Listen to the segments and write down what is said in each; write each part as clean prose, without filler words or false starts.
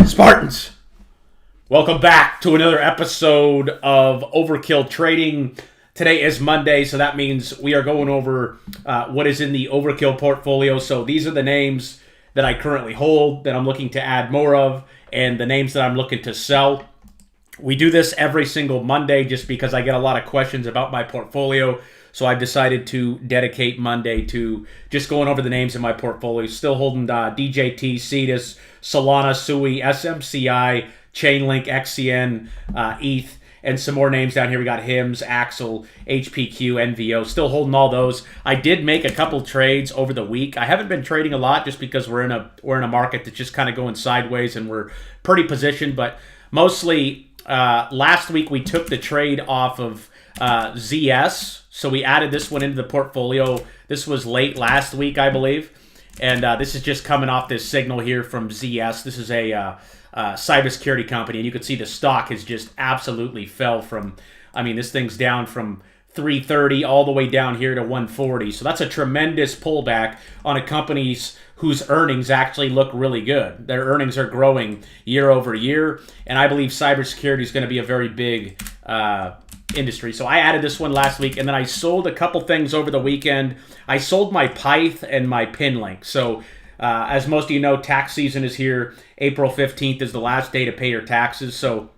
Spartans, welcome back to another episode of Overkill Trading. Today is Monday, so that means we are going over what is in the Overkill portfolio. So these are the names that I currently hold that I'm looking to add more of, and the names that I'm looking to sell. We do this every single Monday just because I get a lot of questions about my portfolio. So I've decided to dedicate Monday to just going over the names in my portfolio. Still holding DJT, Cetus, Solana, Sui, SMCI, Chainlink, XCN, ETH, and some more names down here. We got HIMS, Axel, HPQ, NVO. Still holding all those. I did make a couple trades over the week. I haven't been trading a lot just because we're in a market that's just kind of going sideways and we're pretty positioned. But mostly last week we took the trade off of ZS. So we added this one into the portfolio. This was late last week, I believe. And this is just coming off this signal here from ZS. This is a cybersecurity company. And you can see the stock has just absolutely fell from, I mean, this thing's down from 330 all the way down here to 140. So that's a tremendous pullback on a company's whose earnings actually look really good. Their earnings are growing year over year. And I believe cybersecurity is going to be a very big industry. So I added this one last week, and then I sold a couple things over the weekend. I sold my Pyth and my Pinlink. So as most of you know, tax season is here. April 15th is the last day to pay your taxes. So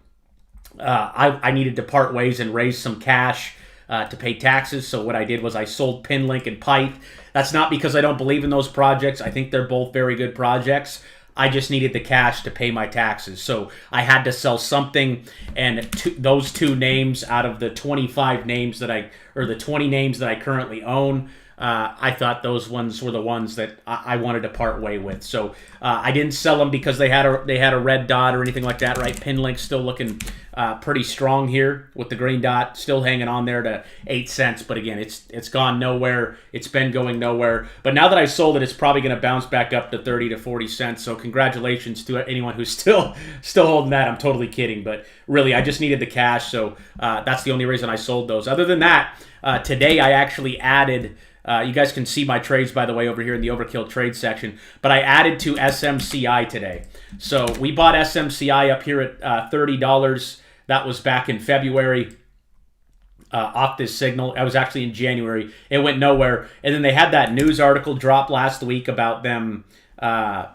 I needed to part ways and raise some cash to pay taxes. So what I did was I sold Pinlink and Pyth. That's not because I don't believe in those projects. I think they're both very good projects. I just needed the cash to pay my taxes. So I had to sell something, and those two names out of the 25 names that the 20 names that I currently own, I thought those ones were the ones that I wanted to part way with. So I didn't sell them because they had a red dot or anything like that, right? Pinlink's still looking pretty strong here with the green dot, still hanging on there to 8 cents. But again, it's gone nowhere. It's been going nowhere. But now that I sold it, it's probably going to bounce back up to 30 to 40 cents. So congratulations to anyone who's still holding that. I'm totally kidding, but really, I just needed the cash. So that's the only reason I sold those. Other than that, today I actually added. You guys can see my trades, by the way, over here in the Overkill trade section. But I added to SMCI today. So we bought SMCI up here at $30. That was back in February off this signal. I was actually in January. It went nowhere. And then they had that news article drop last week about them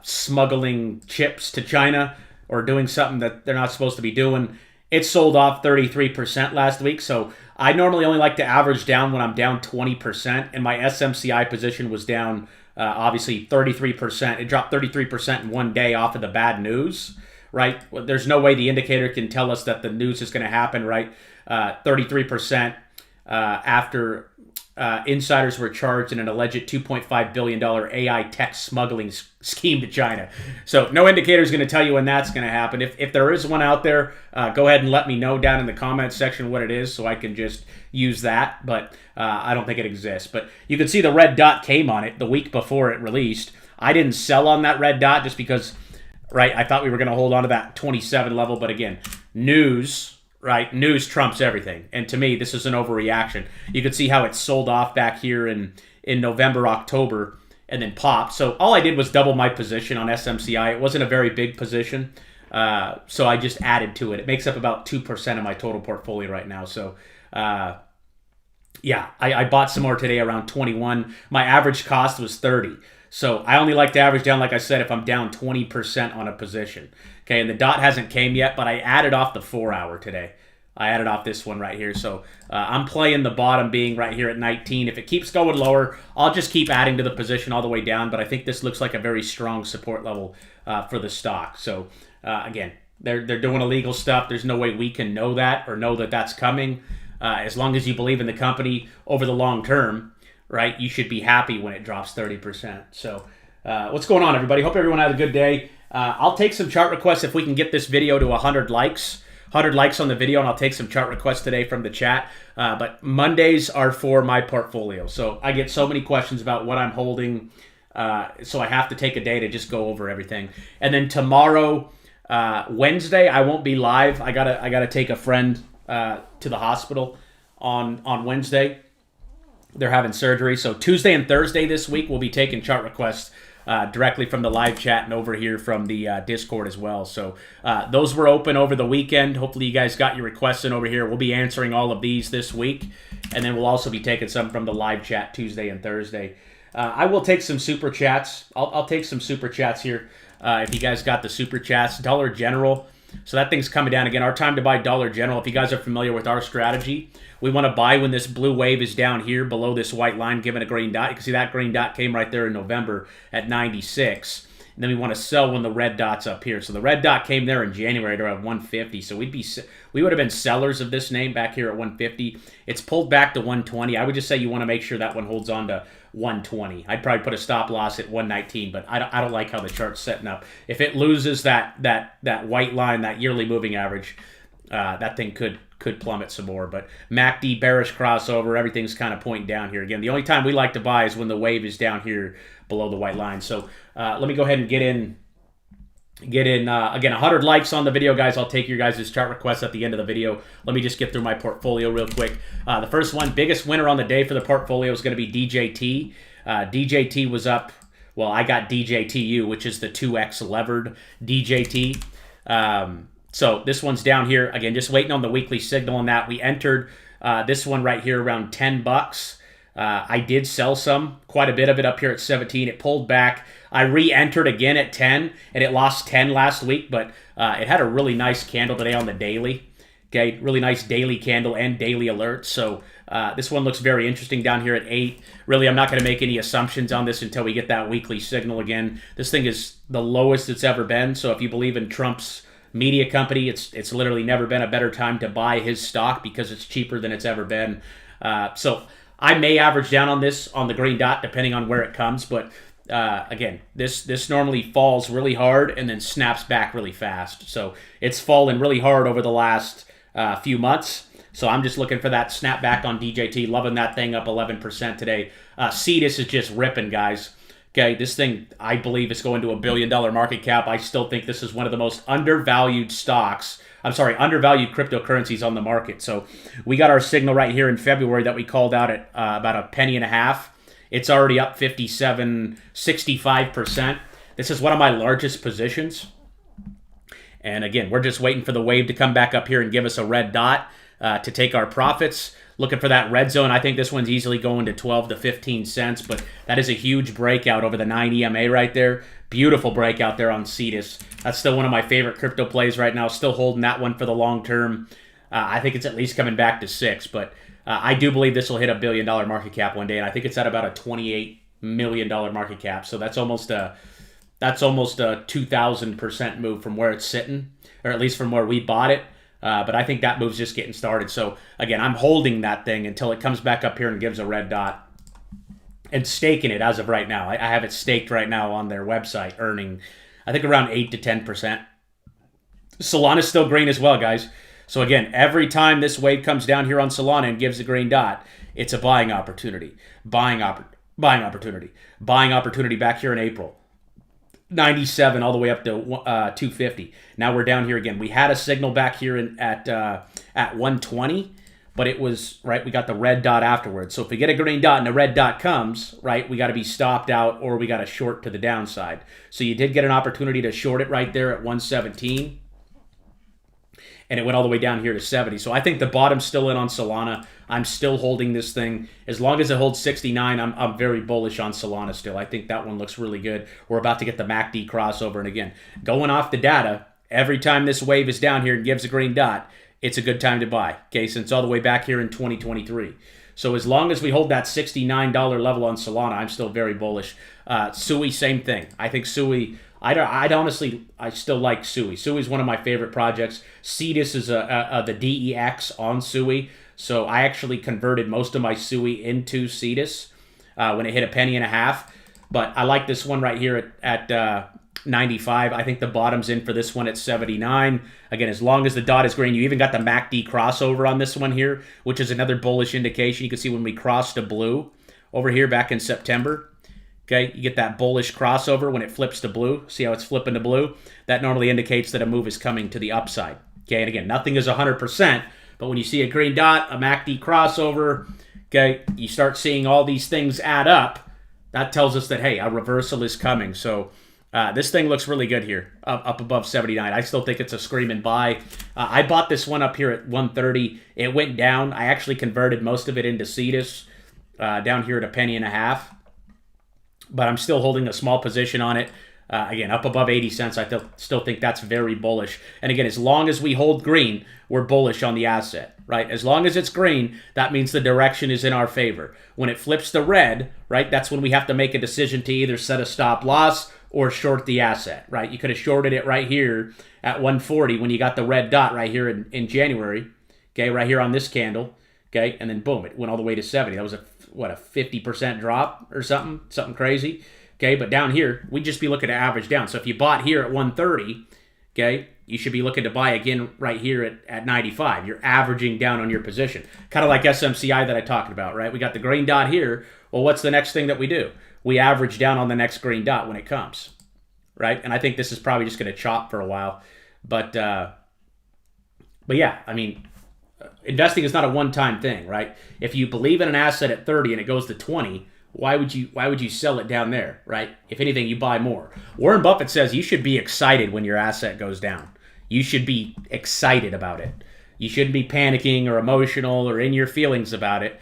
smuggling chips to China or doing something that they're not supposed to be doing. It sold off 33% last week. So I normally only like to average down when I'm down 20%, and my SMCI position was down, obviously, 33%. It dropped 33% in one day off of the bad news, right? Well, there's no way the indicator can tell us that the news is going to happen, right? 33% after insiders were charged in an alleged $2.5 billion AI tech smuggling scheme to China. So no indicator is going to tell you when that's going to happen. If there is one out there, go ahead and let me know down in the comments section what it is so I can just use that. But I don't think it exists. But you can see the red dot came on it the week before it released. I didn't sell on that red dot just because, right, I thought we were going to hold on to that 27 level. But again, news... right? News trumps everything. And to me, this is an overreaction. You can see how it sold off back here in November, October, and then popped. So all I did was double my position on SMCI. It wasn't a very big position. So I just added to it. It makes up about 2% of my total portfolio right now. So yeah, I bought some more today around 21. My average cost was 30. So I only like to average down, like I said, if I'm down 20% on a position. Okay, and the dot hasn't came yet, but I added off the 4 hour today. I added off this one right here. So I'm playing the bottom being right here at 19. If it keeps going lower, I'll just keep adding to the position all the way down. But I think this looks like a very strong support level for the stock. So again, they're doing illegal stuff. There's no way we can know that or know that that's coming. As long as you believe in the company over the long term, right, you should be happy when it drops 30%. So what's going on, everybody? Hope everyone had a good day. I'll take some chart requests if we can get this video to 100 likes. 100 likes on the video, and I'll take some chart requests today from the chat. But Mondays are for my portfolio. So I get so many questions about what I'm holding. So I have to take a day to just go over everything. And then tomorrow, Wednesday, I won't be live. I gotta take a friend to the hospital on Wednesday. They're having surgery. So Tuesday and Thursday this week, we'll be taking chart requests directly from the live chat and over here from the Discord as well. So those were open over the weekend. Hopefully you guys got your requests in over here. We'll be answering all of these this week, and then we'll also be taking some from the live chat Tuesday and Thursday. I will take some super chats. I'll take some super chats here if you guys got the super chats. Dollar General. So that thing's coming down again. Our time to buy Dollar General. If you guys are familiar with our strategy, we want to buy when this blue wave is down here below this white line, given a green dot. You can see that green dot came right there in November at 96. And then we want to sell when the red dot's up here. So the red dot came there in January at around 150. So we would have been sellers of this name back here at 150. It's pulled back to 120. I would just say you want to make sure that one holds on to 120. I'd probably put a stop loss at 119, but I don't like how the chart's setting up. If it loses that white line, that yearly moving average, that thing could plummet some more. But MACD bearish crossover, everything's kind of pointing down here. Again, the only time we like to buy is when the wave is down here below the white line. So let me go ahead and get in again 100 likes on the video, guys. I'll take your guys' chart requests at the end of the video. Let me just get through my portfolio real quick. The first one, biggest winner on the day for the portfolio is going to be DJT. DJT was up. Well, I got DJTU, which is the 2x levered DJT. So this one's down here again, just waiting on the weekly signal on that. We entered this one right here around $10. I did sell quite a bit of it up here at 17. It pulled back. I re-entered again at 10, and it lost 10 last week, but it had a really nice candle today on the daily. Okay, really nice daily candle and daily alert. So this one looks very interesting down here at 8. Really, I'm not going to make any assumptions on this until we get that weekly signal again. This thing is the lowest it's ever been. So if you believe in Trump's media company, it's literally never been a better time to buy his stock because it's cheaper than it's ever been. So I may average down on this on the green dot depending on where it comes, but again, this normally falls really hard and then snaps back really fast. So it's fallen really hard over the last few months. So I'm just looking for that snapback on DJT. Loving that thing up 11% today. Cetus is just ripping, guys. Okay, this thing, I believe, is going to $1 billion market cap. I still think this is one of the most undervalued undervalued cryptocurrencies on the market. So we got our signal right here in February that we called out at about a penny and a half. It's already up 65%. This is one of my largest positions. And again, we're just waiting for the wave to come back up here and give us a red dot to take our profits. Looking for that red zone. I think this one's easily going to 12 to 15 cents, but that is a huge breakout over the 9 EMA right there. Beautiful breakout there on Cetus. That's still one of my favorite crypto plays right now. Still holding that one for the long term. I think it's at least coming back to 6, but I do believe this will hit $1 billion market cap one day, and I think it's at about a $28 million market cap. So that's almost a 2,000% move from where it's sitting, or at least from where we bought it. But I think that move's just getting started. So again, I'm holding that thing until it comes back up here and gives a red dot, and staking it as of right now. I have it staked right now on their website, earning I think around 8 to 10%. Solana's still green as well, guys. So again, every time this wave comes down here on Solana and gives a green dot, it's a buying opportunity. Buying opportunity back here in April. 97 all the way up to 250. Now we're down here again. We had a signal back here at 120, but it was, right, we got the red dot afterwards. So if we get a green dot and a red dot comes, right, we got to be stopped out or we got to short to the downside. So you did get an opportunity to short it right there at 117. And it went all the way down here to 70. So I think the bottom's still in on Solana. I'm still holding this thing. As long as it holds 69, I'm very bullish on Solana still. I think that one looks really good. We're about to get the MACD crossover. And again, going off the data, every time this wave is down here and gives a green dot, it's a good time to buy. Okay, since all the way back here in 2023. So as long as we hold that $69 level on Solana, I'm still very bullish. Sui, same thing. I think Sui... I still like Sui. Sui is one of my favorite projects. Cetus is the DEX on Sui. So I actually converted most of my Sui into Cetus when it hit a penny and a half. But I like this one right here at 95. I think the bottom's in for this one at 79. Again, as long as the dot is green, you even got the MACD crossover on this one here, which is another bullish indication. You can see when we crossed to blue over here back in September. Okay, you get that bullish crossover when it flips to blue. See how it's flipping to blue? That normally indicates that a move is coming to the upside. Okay, and again, nothing is 100%, but when you see a green dot, a MACD crossover, okay, you start seeing all these things add up. that tells us that, hey, a reversal is coming. So this thing looks really good here, up above 79. I still think it's a screaming buy. I bought this one up here at 130. It went down. I actually converted most of it into Cetus down here at $0.015. But I'm still holding a small position on it. Again, up above 80 cents, I still think that's very bullish. And again, as long as we hold green, we're bullish on the asset, right? As long as it's green, that means the direction is in our favor. When it flips to red, right, that's when we have to make a decision to either set a stop loss or short the asset, right? You could have shorted it right here at 140 when you got the red dot right here in January, okay, right here on this candle, okay, and then boom, it went all the way to 70. That was a 50% drop or something crazy. Okay, but down here, we'd just be looking to average down. So if you bought here at 130, okay, you should be looking to buy again right here at 95. You're averaging down on your position. Kind of like SMCI that I talked about, right? We got the green dot here. Well, what's the next thing that we do? We average down on the next green dot when it comes, right? And I think this is probably just going to chop for a while. But yeah, I mean, investing is not a one-time thing, right? If you believe in an asset at 30 and it goes to 20, why would you sell it down there, right? If anything, you buy more. Warren Buffett says you should be excited when your asset goes down. You should be excited about it. You shouldn't be panicking or emotional or in your feelings about it.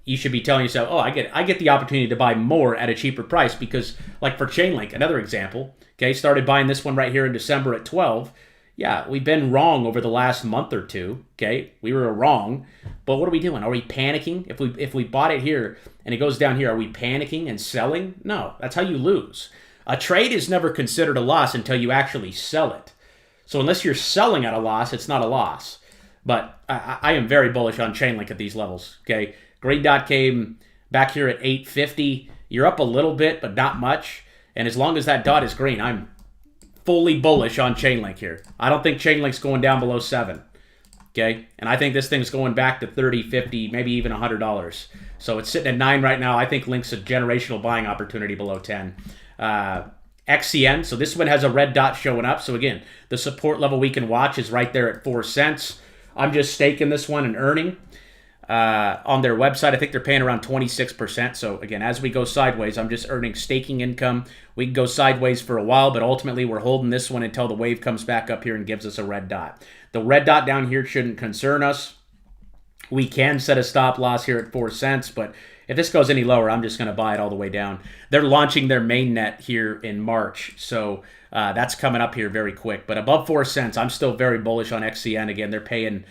You should be telling yourself, oh, I get the opportunity to buy more at a cheaper price because, like for Chainlink, another example, okay, started buying this one right here in December at 12. Yeah, we've been wrong over the last month or two, okay? We were wrong, but what are we doing? Are we panicking? If we bought it here and it goes down here, are we panicking and selling? No, that's how you lose. A trade is never considered a loss until you actually sell it. So unless you're selling at a loss, it's not a loss. But I am very bullish on Chainlink at these levels, okay? Green dot came back here at 850. You're up a little bit, but not much. And as long as that dot is green, I'm fully bullish on Chainlink here. I don't think Chainlink's going down below 7. Okay? And I think this thing's going back to 30, 50, maybe even $100. So it's sitting at 9 right now. I think Link's a generational buying opportunity below 10. XCN, so this one has a red dot showing up. So again, the support level we can watch is right there at 4 cents. I'm just staking this one and earning. On their website, I think they're paying around 26%. So again, as we go sideways, I'm just earning staking income. We can go sideways for a while, but ultimately we're holding this one until the wave comes back up here and gives us a red dot. The red dot down here shouldn't concern us. We can set a stop loss here at 4 cents, but if this goes any lower, I'm just going to buy it all the way down. They're launching their mainnet here in March, so that's coming up here very quick. But above 4 cents, I'm still very bullish on XCN. Again, they're paying,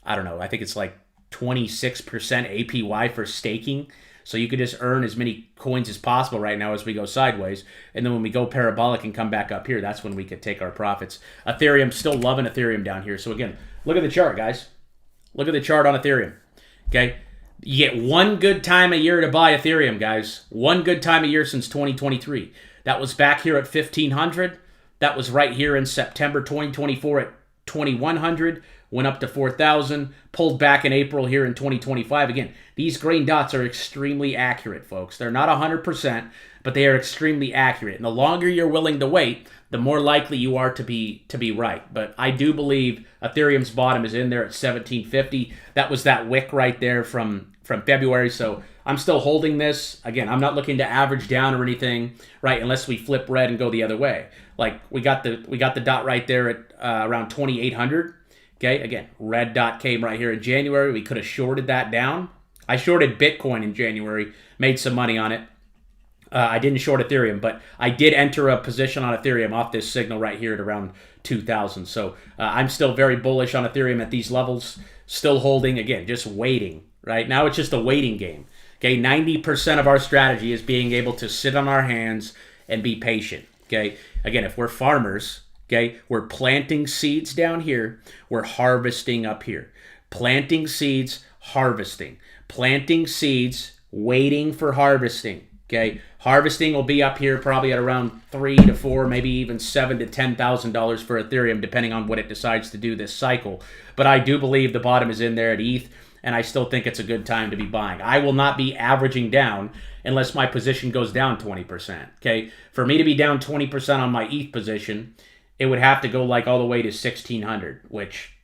I don't know, I think it's like 26% APY for staking. So you could just earn as many coins as possible right now as we go sideways. And then when we go parabolic and come back up here, that's when we could take our profits. Ethereum, still loving Ethereum down here. So again, look at the chart, guys. Look at the chart on Ethereum. Okay? You get one good time a year to buy Ethereum, guys. One good time a year since 2023. That was back here at 1,500. That was right here in September 2024 at 2,100. Went up to 4,000, pulled back in April here in 2025. Again, these green dots are extremely accurate, folks. They're not 100%, but they are extremely accurate. And the longer you're willing to wait, the more likely you are to be right. But I do believe Ethereum's bottom is in there at 1,750. That was that wick right there from February. So I'm still holding this. Again, I'm not looking to average down or anything, right? Unless we flip red and go the other way. Like we got the dot right there at around 2,800. Okay, again, red dot came right here in January. We could have shorted that down. I shorted Bitcoin in January, made some money on it. I didn't short Ethereum, but I did enter a position on Ethereum off this signal right here at around 2,000. So I'm still very bullish on Ethereum at these levels. Still holding, again, just waiting. Right now, it's just a waiting game. Okay, 90% of our strategy is being able to sit on our hands and be patient. Okay, again, if we're farmers, okay, we're planting seeds down here. We're harvesting up here. Planting seeds, harvesting. Planting seeds, waiting for harvesting. Okay, harvesting will be up here probably at around $3 to 4, maybe even $7 to $10,000 for Ethereum, depending on what it decides to do this cycle. But I do believe the bottom is in there at ETH, and I still think it's a good time to be buying. I will not be averaging down unless my position goes down 20%. Okay, for me to be down 20% on my ETH position, it would have to go like all the way to 1,600, which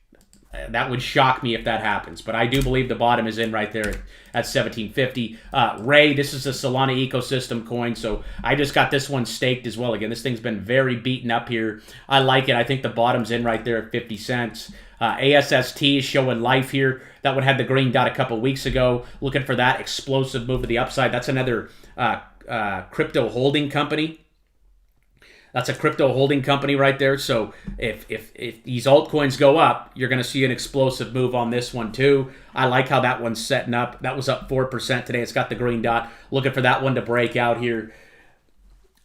That would shock me if that happens. But I do believe the bottom is in right there at 1750. Ray, this is a Solana ecosystem coin, so I just got this one staked as well. Again, this thing's been very beaten up here. I like it. I think the bottom's in right there at 50 cents. ASST is showing life here. That one had the green dot a couple weeks ago. Looking for that explosive move to the upside. That's another crypto holding company. That's a crypto holding company right there. So if these altcoins go up, you're going to see an explosive move on this one too. I like how that one's setting up. That was up 4% today. It's got the green dot. Looking for that one to break out here.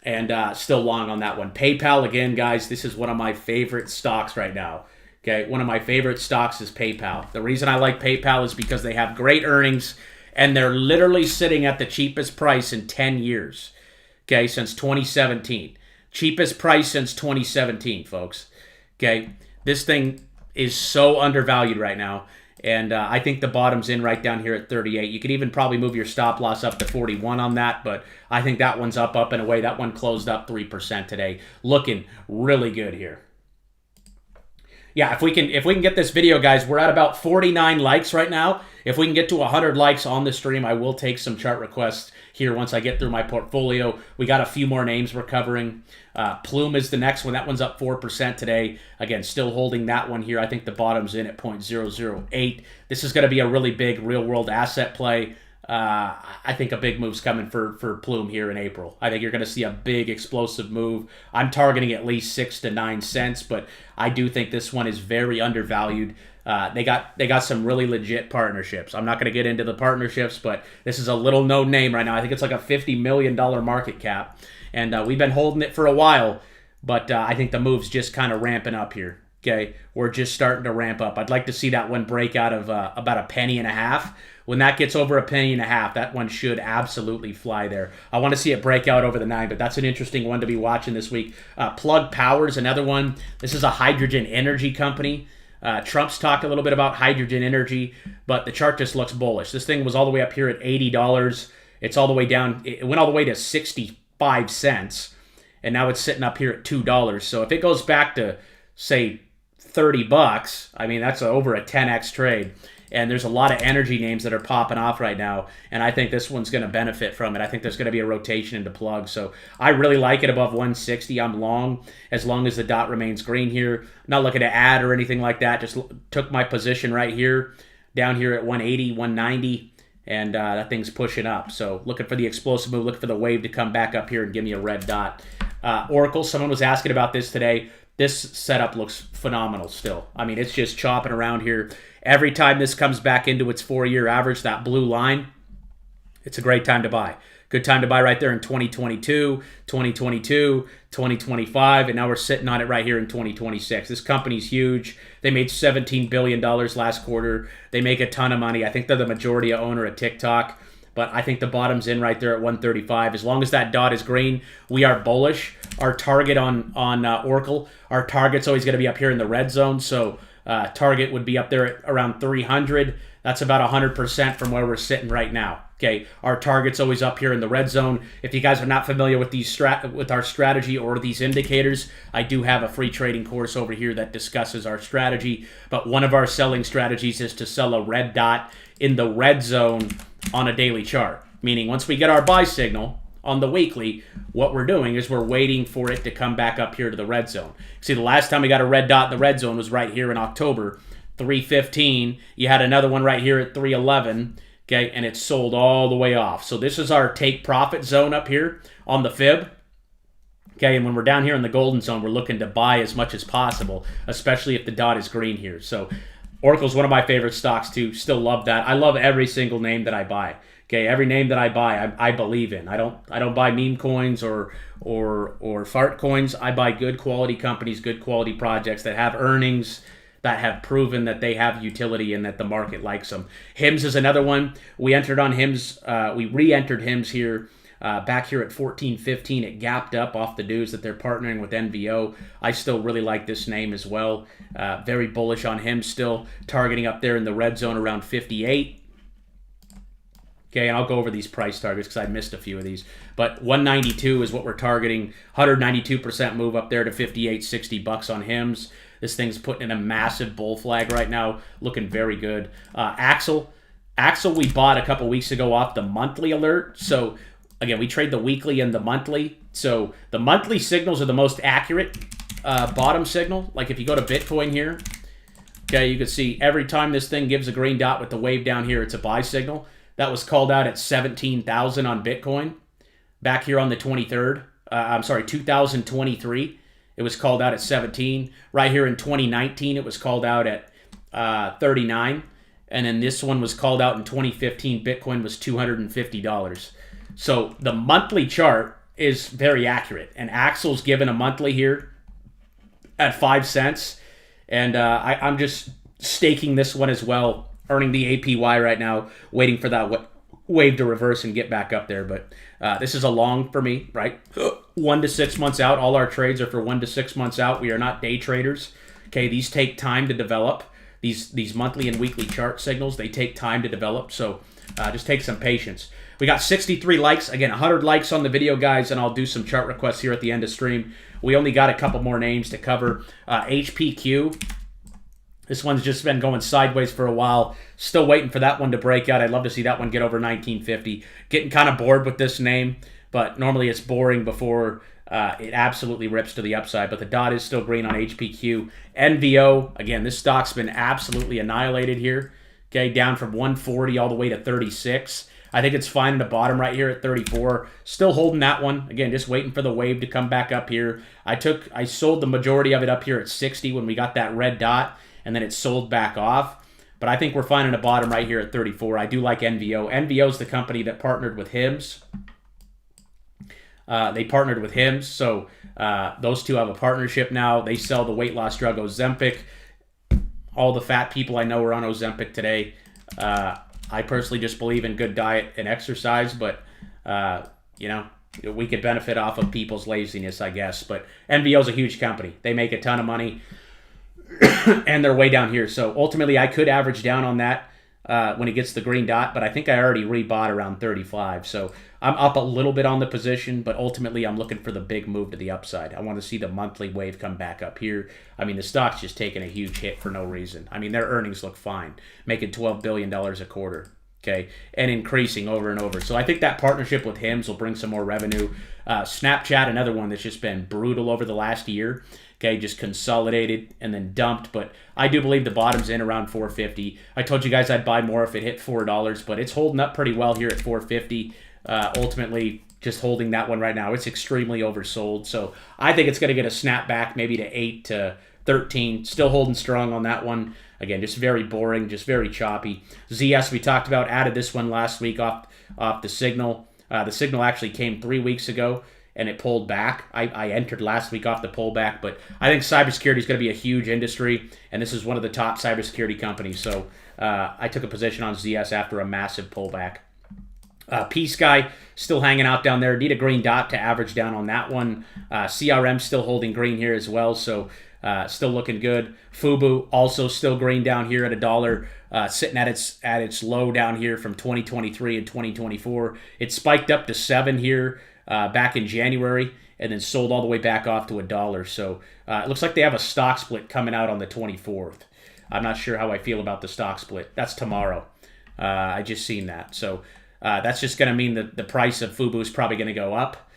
And still long on that one. PayPal, again, guys, this is one of my favorite stocks right now. Okay, one of my favorite stocks is PayPal. The reason I like PayPal is because they have great earnings, and they're literally sitting at the cheapest price in 10 years. Okay, since 2017. Cheapest price since 2017, folks. Okay, this thing is so undervalued right now, and I think the bottom's in right down here at 38. You could even probably move your stop loss up to 41 on that, but I think that one's up and away. That one closed up 3% today, looking really good here. Yeah, if we can get this video, guys, we're at about 49 likes right now. If we can get to 100 likes on the stream, I will take some chart requests here once I get through my portfolio. We got a few more names we're covering. Plume is the next one. That one's up 4% today. Again, still holding that one here. I think the bottom's in at 0.008. This is going to be a really big real-world asset play. I think a big move's coming for Plume here in April. I think you're going to see a big explosive move. I'm targeting at least 6 to 9 cents, but I do think this one is very undervalued. They got some really legit partnerships. I'm not going to get into the partnerships, but this is a little known name right now. I think it's like a $50 million market cap, and we've been holding it for a while, but I think the move's just kind of ramping up here. Okay, we're just starting to ramp up. I'd like to see that one break out of about a penny and a half. When that gets over a penny and a half, that one should absolutely fly there. I want to see it break out over the 9, but that's an interesting one to be watching this week. Plug Power's another one. This is a hydrogen energy company. Trump's talked a little bit about hydrogen energy, but the chart just looks bullish. This thing was all the way up here at $80. It's all the way down. It went all the way to 65 cents, and now it's sitting up here at $2. So if it goes back to, say, $30, I mean, that's over a 10x trade. And there's a lot of energy names that are popping off right now, and I think this one's going to benefit from it. I think there's going to be a rotation into plug, so I really like it above 160. I'm long as the dot remains green here. I'm not looking to add or anything like that. Just took my position right here, down here at 180, 190, and that thing's pushing up. So looking for the explosive move, looking for the wave to come back up here and give me a red dot. Oracle, someone was asking about this today. This setup looks phenomenal still. I mean, it's just chopping around here. Every time this comes back into its 4-year average, that blue line, it's a great time to buy. Good time to buy right there in 2022, 2022, 2025, and now we're sitting on it right here in 2026. This company's huge. They made $17 billion last quarter. They make a ton of money. I think they're the majority owner of TikTok, but I think the bottom's in right there at 135. As long as that dot is green, we are bullish. Our target on Oracle, our target's always going to be up here in the red zone, so target would be up there at around 300. That's about 100% from where we're sitting right now. Okay, our target's always up here in the red zone. If you guys are not familiar with with our strategy or these indicators, I do have a free trading course over here that discusses our strategy. But one of our selling strategies is to sell a red dot in the red zone on a daily chart. Meaning once we get our buy signal on the weekly, what we're doing is we're waiting for it to come back up here to the red zone. See, the last time we got a red dot in the red zone was right here in October, 315. You had another one right here at 311, okay, and it sold all the way off. So this is our take profit zone up here on the fib. Okay, and when we're down here in the golden zone, we're looking to buy as much as possible, especially if the dot is green here. So Oracle's one of my favorite stocks too. Still love that. I love every single name that I buy. Okay, every name that I buy, I believe in. I don't buy meme coins or fart coins. I buy good quality companies, good quality projects that have earnings, that have proven that they have utility and that the market likes them. HIMS is another one. We entered on HIMS. We re-entered HIMS here back here at 14.15. It gapped up off the news that they're partnering with NVO. I still really like this name as well. Very bullish on HIMS still, targeting up there in the red zone around 58. Okay, and I'll go over these price targets because I missed a few of these. But 192 is what we're targeting. 192% move up there to $58.60 on HIMS. This thing's putting in a massive bull flag right now, looking very good. Axel we bought a couple weeks ago off the monthly alert. So again, we trade the weekly and the monthly. So the monthly signals are the most accurate bottom signal. Like if you go to Bitcoin here, okay, you can see every time this thing gives a green dot with the wave down here, it's a buy signal. That was called out at 17,000 on Bitcoin. Back here on the 23rd, 2023, it was called out at 17. Right here in 2019, it was called out at 39. And then this one was called out in 2015. Bitcoin was $250. So the monthly chart is very accurate. And Axel's given a monthly here at 5 cents. And I'm just staking this one as well, earning the APY right now, waiting for that wave to reverse and get back up there. But this is a long for me, right? 1 to 6 months out. All our trades are for 1 to 6 months out. We are not day traders. Okay, these take time to develop. These monthly and weekly chart signals, they take time to develop. So just take some patience. We got 63 likes. Again, 100 likes on the video, guys, and I'll do some chart requests here at the end of stream. We only got a couple more names to cover. HPQ. This one's just been going sideways for a while. Still waiting for that one to break out. I'd love to see that one get over 1950. Getting kind of bored with this name, but normally it's boring before it absolutely rips to the upside. But the dot is still green on HPQ. NVO, again, this stock's been absolutely annihilated here. Okay, down from 140 all the way to 36. I think it's finding the bottom right here at 34. Still holding that one. Again, just waiting for the wave to come back up here. I sold the majority of it up here at 60 when we got that red dot, and then it sold back off. But I think we're finding a bottom right here at 34. I do like NVO. NVO is the company that partnered with HIMS. They partnered with HIMS, so those two have a partnership now. They sell the weight loss drug Ozempic. All the fat people I know are on Ozempic today. I personally just believe in good diet and exercise, but we could benefit off of people's laziness, I guess. But NVO is a huge company. They make a ton of money, and they're way down here. So ultimately, I could average down on that when it gets the green dot, but I think I already rebought around 35. So I'm up a little bit on the position, but ultimately I'm looking for the big move to the upside. I want to see the monthly wave come back up here. I mean, the stock's just taking a huge hit for no reason. I mean, their earnings look fine, making $12 billion a quarter, okay, and increasing over and over. So I think that partnership with HIMS will bring some more revenue. Snapchat, another one that's just been brutal over the last year. Okay, just consolidated and then dumped, but I do believe the bottom's in around 450. I told you guys I'd buy more if it hit $4, but it's holding up pretty well here at 450. Ultimately, just holding that one right now. It's extremely oversold, so I think it's going to get a snap back maybe to 8 to 13. Still holding strong on that one. Again, just very boring, just very choppy. ZS, we talked about, added this one last week off the signal. The signal actually came 3 weeks ago, and it pulled back. I entered last week off the pullback, but I think cybersecurity is going to be a huge industry, and this is one of the top cybersecurity companies. So I took a position on ZS after a massive pullback. P-Sky still hanging out down there. Need a green dot to average down on that one. CRM still holding green here as well, so still looking good. Fubu also still green down here at $1, sitting at its low down here from 2023 and 2024. It spiked up to 7 here back in January, and then sold all the way back off to $1. So it looks like they have a stock split coming out on the 24th. I'm not sure how I feel about the stock split. That's tomorrow. I just seen that. So that's just going to mean that the price of Fubu is probably going to go up.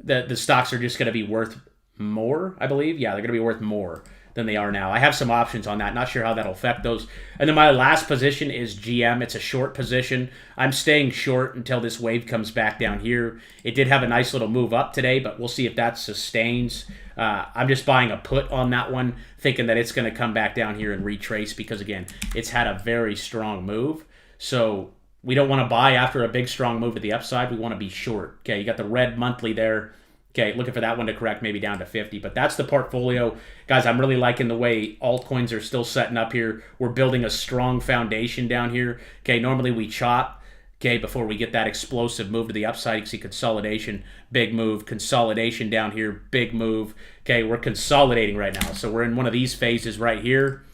The stocks are just going to be worth more, I believe. Yeah, they're going to be worth more than they are now. I have some options on that. Not sure how that'll affect those. And then my last position is GM. It's a short position. I'm staying short until this wave comes back down here. It did have a nice little move up today, but we'll see if that sustains. I'm just buying a put on that one, thinking that it's going to come back down here and retrace because, again, it's had a very strong move. So we don't want to buy after a big, strong move to the upside. We want to be short. Okay, you got the red monthly there. Okay, looking for that one to correct maybe down to 50. But that's the portfolio. Guys, I'm really liking the way altcoins are still setting up here. We're building a strong foundation down here. Okay, normally we chop, okay, before we get that explosive move to the upside. You can see consolidation, big move. Consolidation down here, big move. Okay, we're consolidating right now. So we're in one of these phases right here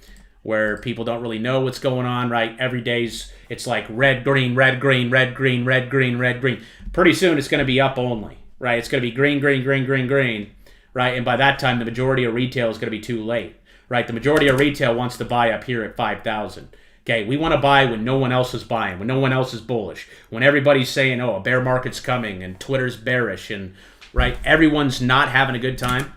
where people don't really know what's going on, right? Every day's, it's like red, green, red, green, red, green, red, green, red, green. Pretty soon it's going to be up only. Right, it's going to be green, green, green, green, green, right? And by that time, the majority of retail is going to be too late, right? The majority of retail wants to buy up here at 5,000. Okay, we want to buy when no one else is buying, when no one else is bullish, when everybody's saying, oh, a bear market's coming and Twitter's bearish and, right, everyone's not having a good time.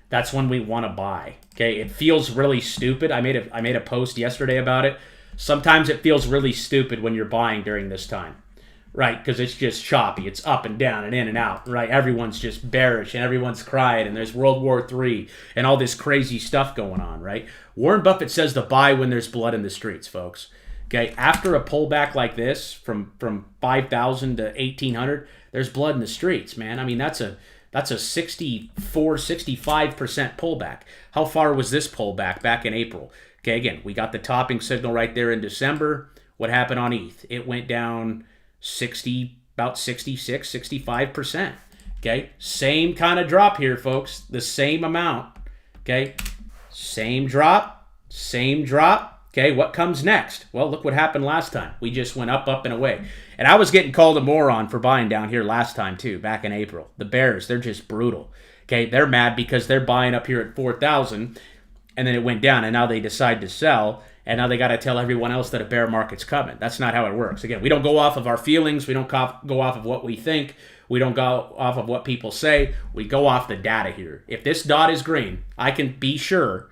That's when we want to buy. Okay, it feels really stupid. I made a post yesterday about it. Sometimes it feels really stupid when you're buying during this time, right? Because it's just choppy. It's up and down and in and out, right? Everyone's just bearish and everyone's crying and there's World War III and all this crazy stuff going on, right? Warren Buffett says to buy when there's blood in the streets, folks. Okay, after a pullback like this from 5,000 to 1,800, there's blood in the streets, man. I mean, that's a 65% pullback. How far was this pullback back in April? Okay, again, we got the topping signal right there in December. What happened on ETH? It went down about 66, 65%. Okay, same kind of drop here, folks. The same amount. Okay, same drop, same drop. Okay, what comes next? Well, look what happened last time. We just went up, up, and away. And I was getting called a moron for buying down here last time, too, back in April. The bears, they're just brutal. Okay, they're mad because they're buying up here at 4,000, and then it went down, and now they decide to sell, and now they got to tell everyone else that a bear market's coming. That's not how it works. Again, we don't go off of our feelings. We don't go off of what we think. We don't go off of what people say. We go off the data here. If this dot is green, I can be sure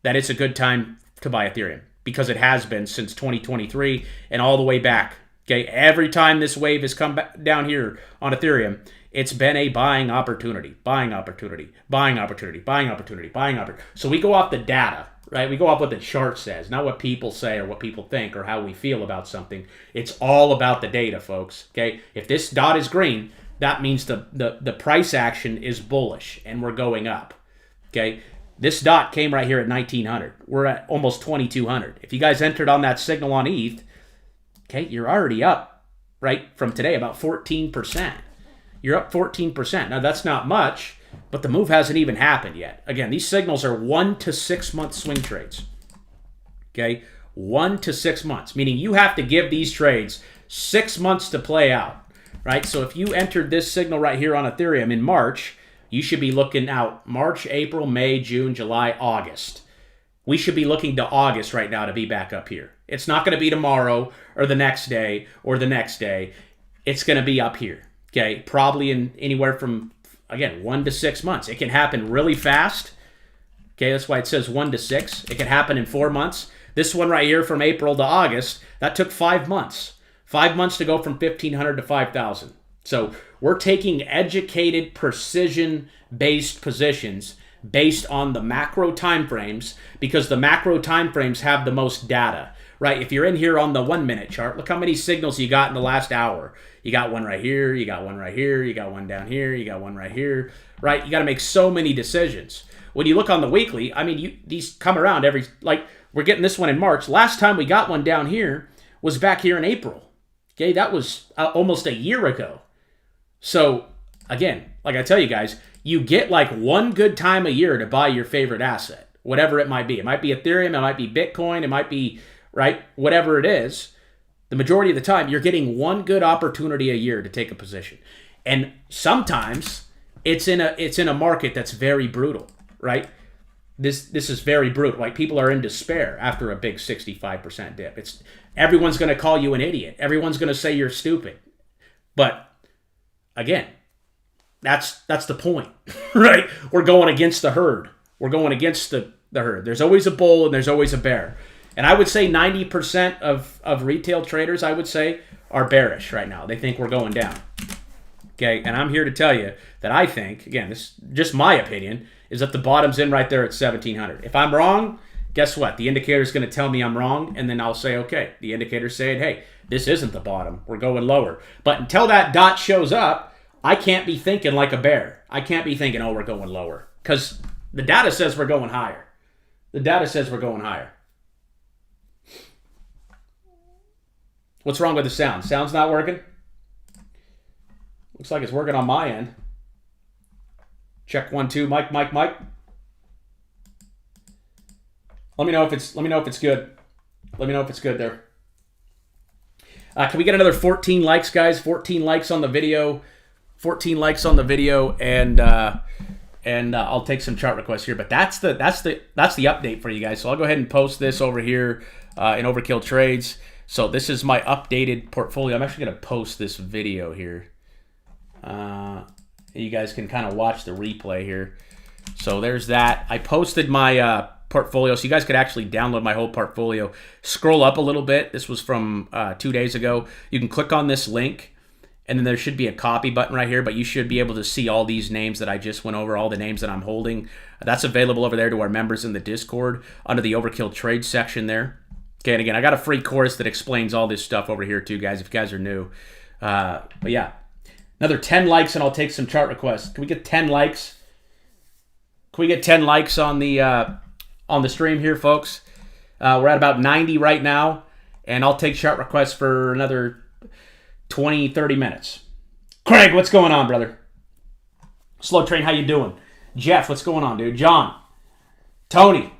that it's a good time to buy Ethereum, because it has been since 2023 and all the way back. Okay, every time this wave has come back down here on Ethereum, it's been a buying opportunity, buying opportunity, buying opportunity, buying opportunity, buying opportunity. So we go off the data, right? We go off what the chart says, not what people say or what people think or how we feel about something. It's all about the data, folks. Okay, if this dot is green, that means the price action is bullish and we're going up. Okay. This dot came right here at 1,900. We're at almost 2,200. If you guys entered on that signal on ETH, okay, you're already up, right, from today, about 14%. You're up 14%. Now, that's not much, but the move hasn't even happened yet. Again, these signals are 1 to 6 month swing trades. Okay, 1 to 6 months, meaning you have to give these trades 6 months to play out, right? So if you entered this signal right here on Ethereum in March, you should be looking out March, April, May, June, July, August. We should be looking to August right now to be back up here. It's not going to be tomorrow or the next day or the next day. It's going to be up here, okay? Probably in anywhere from, again, 1 to 6 months. It can happen really fast, okay? That's why it says 1 to 6. It can happen in 4 months. This one right here from April to August, that took 5 months. 5 months to go from 1,500 to 5,000. So we're taking educated, precision-based positions based on the macro timeframes, because the macro timeframes have the most data, right? If you're in here on the 1 minute chart, look how many signals you got in the last hour. You got one right here, you got one right here, you got one down here, you got one right here, right? You got to make so many decisions. When you look on the weekly, I mean, these come around like we're getting this one in March. Last time we got one down here was back here in April. Okay, that was almost a year ago. So, again, like I tell you guys, you get like one good time a year to buy your favorite asset, whatever it might be. It might be Ethereum, it might be Bitcoin, it might be, right, whatever it is. The majority of the time, you're getting one good opportunity a year to take a position. And sometimes it's in a market that's very brutal, right? This is very brutal. Like, people are in despair after a big 65% dip. Everyone's going to call you an idiot. Everyone's going to say you're stupid. But again, that's the point, right? We're going against the herd. We're going against the herd. There's always a bull and there's always a bear. And I would say 90% of retail traders, I would say, are bearish right now. They think we're going down. Okay, and I'm here to tell you that I think, again, this is just my opinion, is that the bottom's in right there at 1,700. If I'm wrong, guess what? The indicator's going to tell me I'm wrong, and then I'll say, okay, the indicator's saying, hey, this isn't the bottom. We're going lower. But until that dot shows up, I can't be thinking like a bear. I can't be thinking, oh, we're going lower. Because the data says we're going higher. The data says we're going higher. What's wrong with the sound? Sound's not working? Looks like it's working on my end. Check 1, 2, mic. Let me know if it's good. Let me know if it's good there. Can we get another 14 likes, guys? 14 likes on the video. 14 likes on the video, and and I'll take some chart requests here. But that's the update for you guys. So I'll go ahead and post this over here in Overkill Trades. So this is my updated portfolio. I'm actually going to post this video here. You guys can kind of watch the replay here. So there's that. I posted my portfolio, so you guys could actually download my whole portfolio. Scroll up a little bit. This was from 2 days ago. You can click on this link, and then there should be a copy button right here, but you should be able to see all these names that I just went over, all the names that I'm holding. That's available over there to our members in the Discord under the Overkill Trade section there. Okay, and again, I got a free course that explains all this stuff over here too, guys, if you guys are new. But yeah, another 10 likes and I'll take some chart requests. Can we get 10 likes? Can we get 10 likes on the stream here, folks? We're at about 90 right now, and I'll take chart requests for another 20, 30 minutes. Craig, what's going on, brother? Slow Train, how you doing? Jeff, what's going on, dude? John, Tony,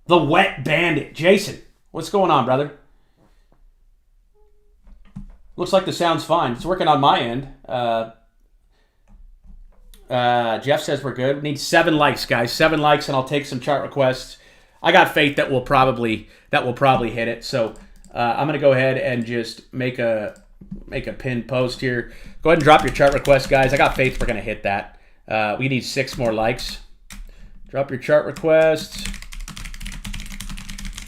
the Wet Bandit, Jason, what's going on, brother? Looks like the sound's fine. It's working on my end. Jeff says we're good. We need 7 likes, guys. 7 likes, and I'll take some chart requests. I got faith that we'll probably hit it. So I'm gonna go ahead and just make a pinned post here. Go ahead and drop your chart request, guys. I got faith we're gonna hit that. We need 6 more likes. Drop your chart requests.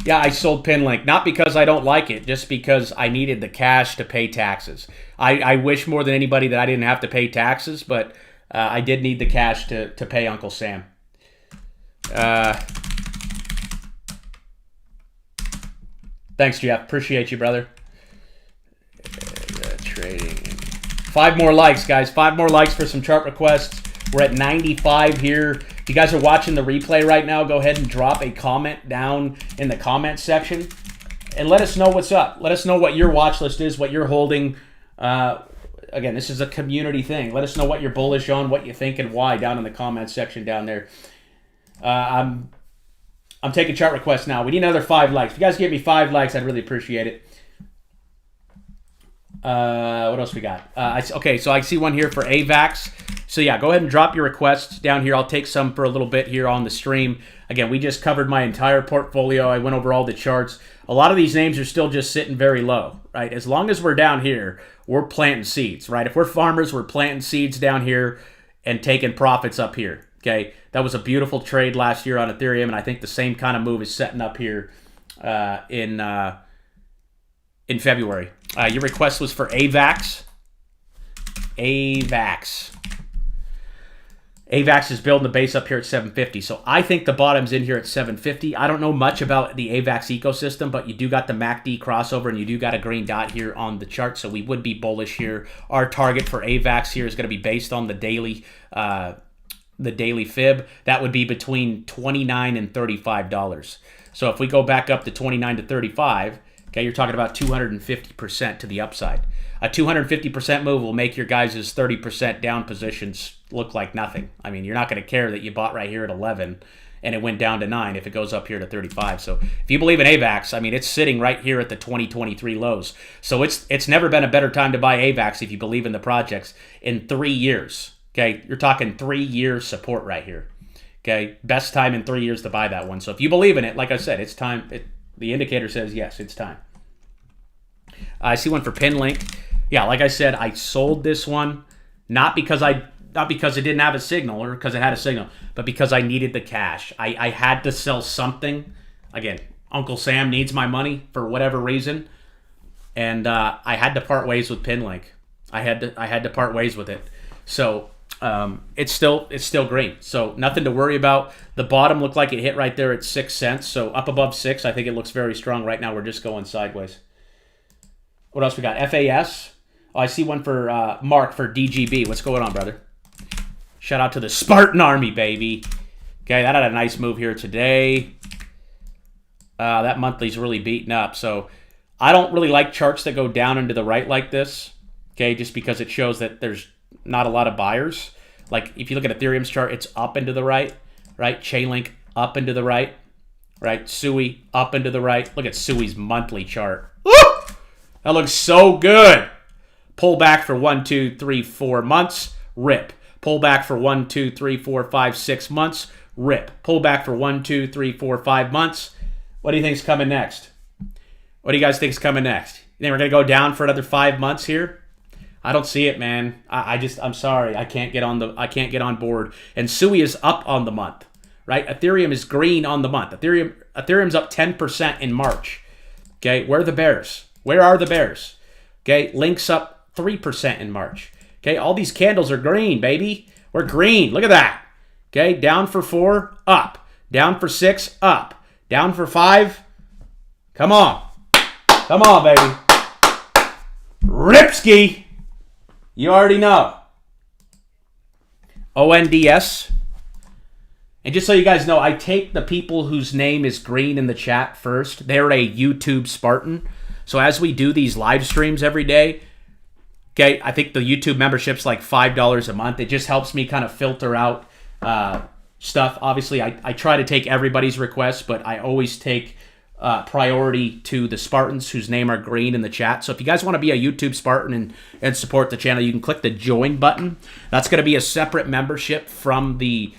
Yeah, I sold Pinlink, not because I don't like it, just because I needed the cash to pay taxes. I wish more than anybody that I didn't have to pay taxes, but I did need the cash to pay Uncle Sam. Thanks, Jeff. Appreciate you, brother. Trading. 5 more likes, guys. 5 more likes for some chart requests. We're at 95 here. If you guys are watching the replay right now, go ahead and drop a comment down in the comment section and let us know what's up. Let us know what your watch list is, what you're holding. Again, this is a community thing. Let us know what you're bullish on, what you think, and why down in the comment section down there. I'm taking chart requests now. We need another 5 likes. If you guys give me 5 likes, I'd really appreciate it. What else we got? Okay, so I see one here for AVAX. So yeah, go ahead and drop your requests down here. I'll take some for a little bit here on the stream. Again, we just covered my entire portfolio. I went over all the charts. A lot of these names are still just sitting very low, right? As long as we're down here, we're planting seeds, right? If we're farmers, we're planting seeds down here and taking profits up here, okay? That was a beautiful trade last year on Ethereum, and I think the same kind of move is setting up here in February. Your request was for AVAX. AVAX is building the base up here at 750. So I think the bottom's in here at 750. I don't know much about the AVAX ecosystem, but you do got the MACD crossover and you do got a green dot here on the chart. So we would be bullish here. Our target for AVAX here is going to be based on the daily fib. That would be between $29 and $35. So if we go back up to 29 to 35, okay, you're talking about 250% to the upside. A 250% move will make your guys' 30% down positions look like nothing. I mean, you're not going to care that you bought right here at 11 and it went down to 9 if it goes up here to 35. So if you believe in AVAX, I mean, it's sitting right here at the 2023 lows. So it's never been a better time to buy AVAX if you believe in the projects in 3 years. Okay, you're talking 3 years support right here. Okay, best time in 3 years to buy that one. So if you believe in it, like I said, it's time. The indicator says yes, it's time. I see one for Pinlink. Yeah, like I said, I sold this one not because it didn't have a signal or because it had a signal, but because I needed the cash. I had to sell something. Again, Uncle Sam needs my money for whatever reason, and I had to part ways with Pinlink. I had to part ways with it. So it's still green. So nothing to worry about. The bottom looked like it hit right there at 6 cents. So up above 6, I think it looks very strong. Right now we're just going sideways. What else we got? FAS. Oh, I see one for Mark for DGB. What's going on, brother? Shout out to the Spartan Army, baby. Okay, that had a nice move here today. That monthly's really beaten up. So I don't really like charts that go down and to the right like this. Okay, just because it shows that there's not a lot of buyers. Like if you look at Ethereum's chart, it's up and to the right, right? Chainlink up and to the right, right? Sui up and to the right. Look at Sui's monthly chart. Woo! That looks so good. Pull back for 1, 2, 3, 4 months. Rip. Pull back for 1, 2, 3, 4, 5, 6 months. Rip. Pull back for 1, 2, 3, 4, 5 months. What do you think's coming next? What do you guys think's coming next? You think we're gonna go down for another 5 months here? I don't see it, man. I'm sorry. I can't get on board. And Sui is up on the month, right? Ethereum is green on the month. Ethereum's up 10% in March. Okay, where are the bears? Where are the bears? Okay, Link's up 3% in March. Okay, all these candles are green, baby. We're green. Look at that. Okay, down for 4, up. Down for 6, up. Down for 5. Come on. Come on, baby. Ripski. You already know. ONDS. And just so you guys know, I take the people whose name is green in the chat first. They're a YouTube Spartan. So as we do these live streams every day, okay, I think the YouTube membership's like $5 a month. It just helps me kind of filter out stuff. Obviously, I try to take everybody's requests, but I always take priority to the Spartans whose name are green in the chat. So if you guys want to be a YouTube Spartan and support the channel, you can click the join button. That's going to be a separate membership from the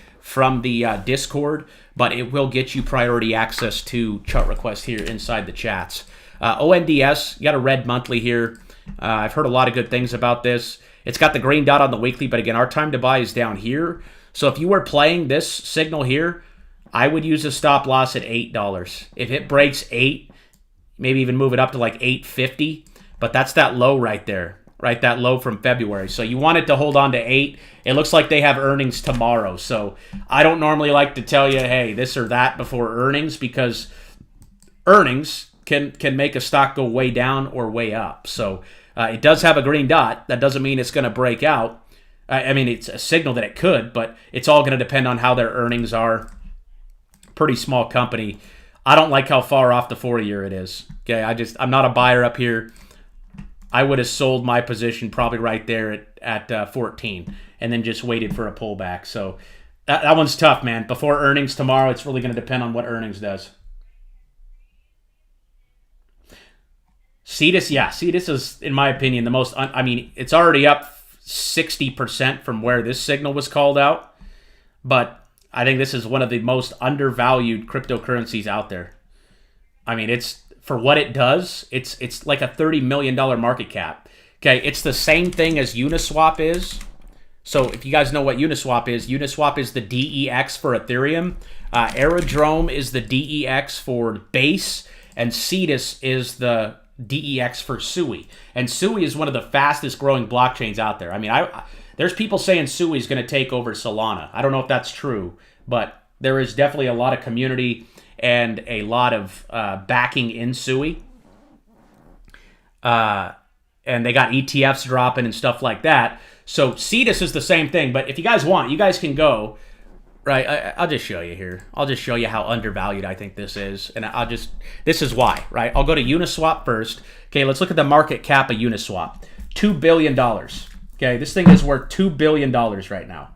Discord, but it will get you priority access to chart requests here inside the chats. ONDS, you got a red monthly here. I've heard a lot of good things about this. It's got the green dot on the weekly, but again, our time to buy is down here. So if you were playing this signal here, I would use a stop loss at $8. If it breaks 8, maybe even move it up to like $8.50, but that's that low right there, right? That low from February. So you want it to hold on to 8. It looks like they have earnings tomorrow. So I don't normally like to tell you, hey, this or that before earnings, because earnings can make a stock go way down or way up. So it does have a green dot. That doesn't mean it's going to break out. I mean, it's a signal that it could, but it's all going to depend on how their earnings are. Pretty small company. I don't like how far off the 40-year it is. Okay, I'm not a buyer up here. I would have sold my position probably right there at 14 and then just waited for a pullback. So that one's tough, man. Before earnings tomorrow, it's really going to depend on what earnings does. Cetus, yeah. Cetus is, in my opinion, the most... I mean, it's already up 60% from where this signal was called out. But I think this is one of the most undervalued cryptocurrencies out there. I mean, it's... For what it does, it's like a $30 million market cap. Okay, it's the same thing as Uniswap is. So if you guys know what Uniswap is the DEX for Ethereum. Aerodrome is the DEX for Base. And Cetus is the DEX for Sui. And Sui is one of the fastest growing blockchains out there. I mean, there's people saying Sui is going to take over Solana. I don't know if that's true, but there is definitely a lot of community and a lot of backing in Sui. And they got ETFs dropping and stuff like that. So Cetus is the same thing. But if you guys want, you guys can go. Right, I'll just show you here. I'll just show you how undervalued I think this is. And this is why, right? I'll go to Uniswap first. Okay, let's look at the market cap of Uniswap. $2 billion. Okay, this thing is worth $2 billion right now.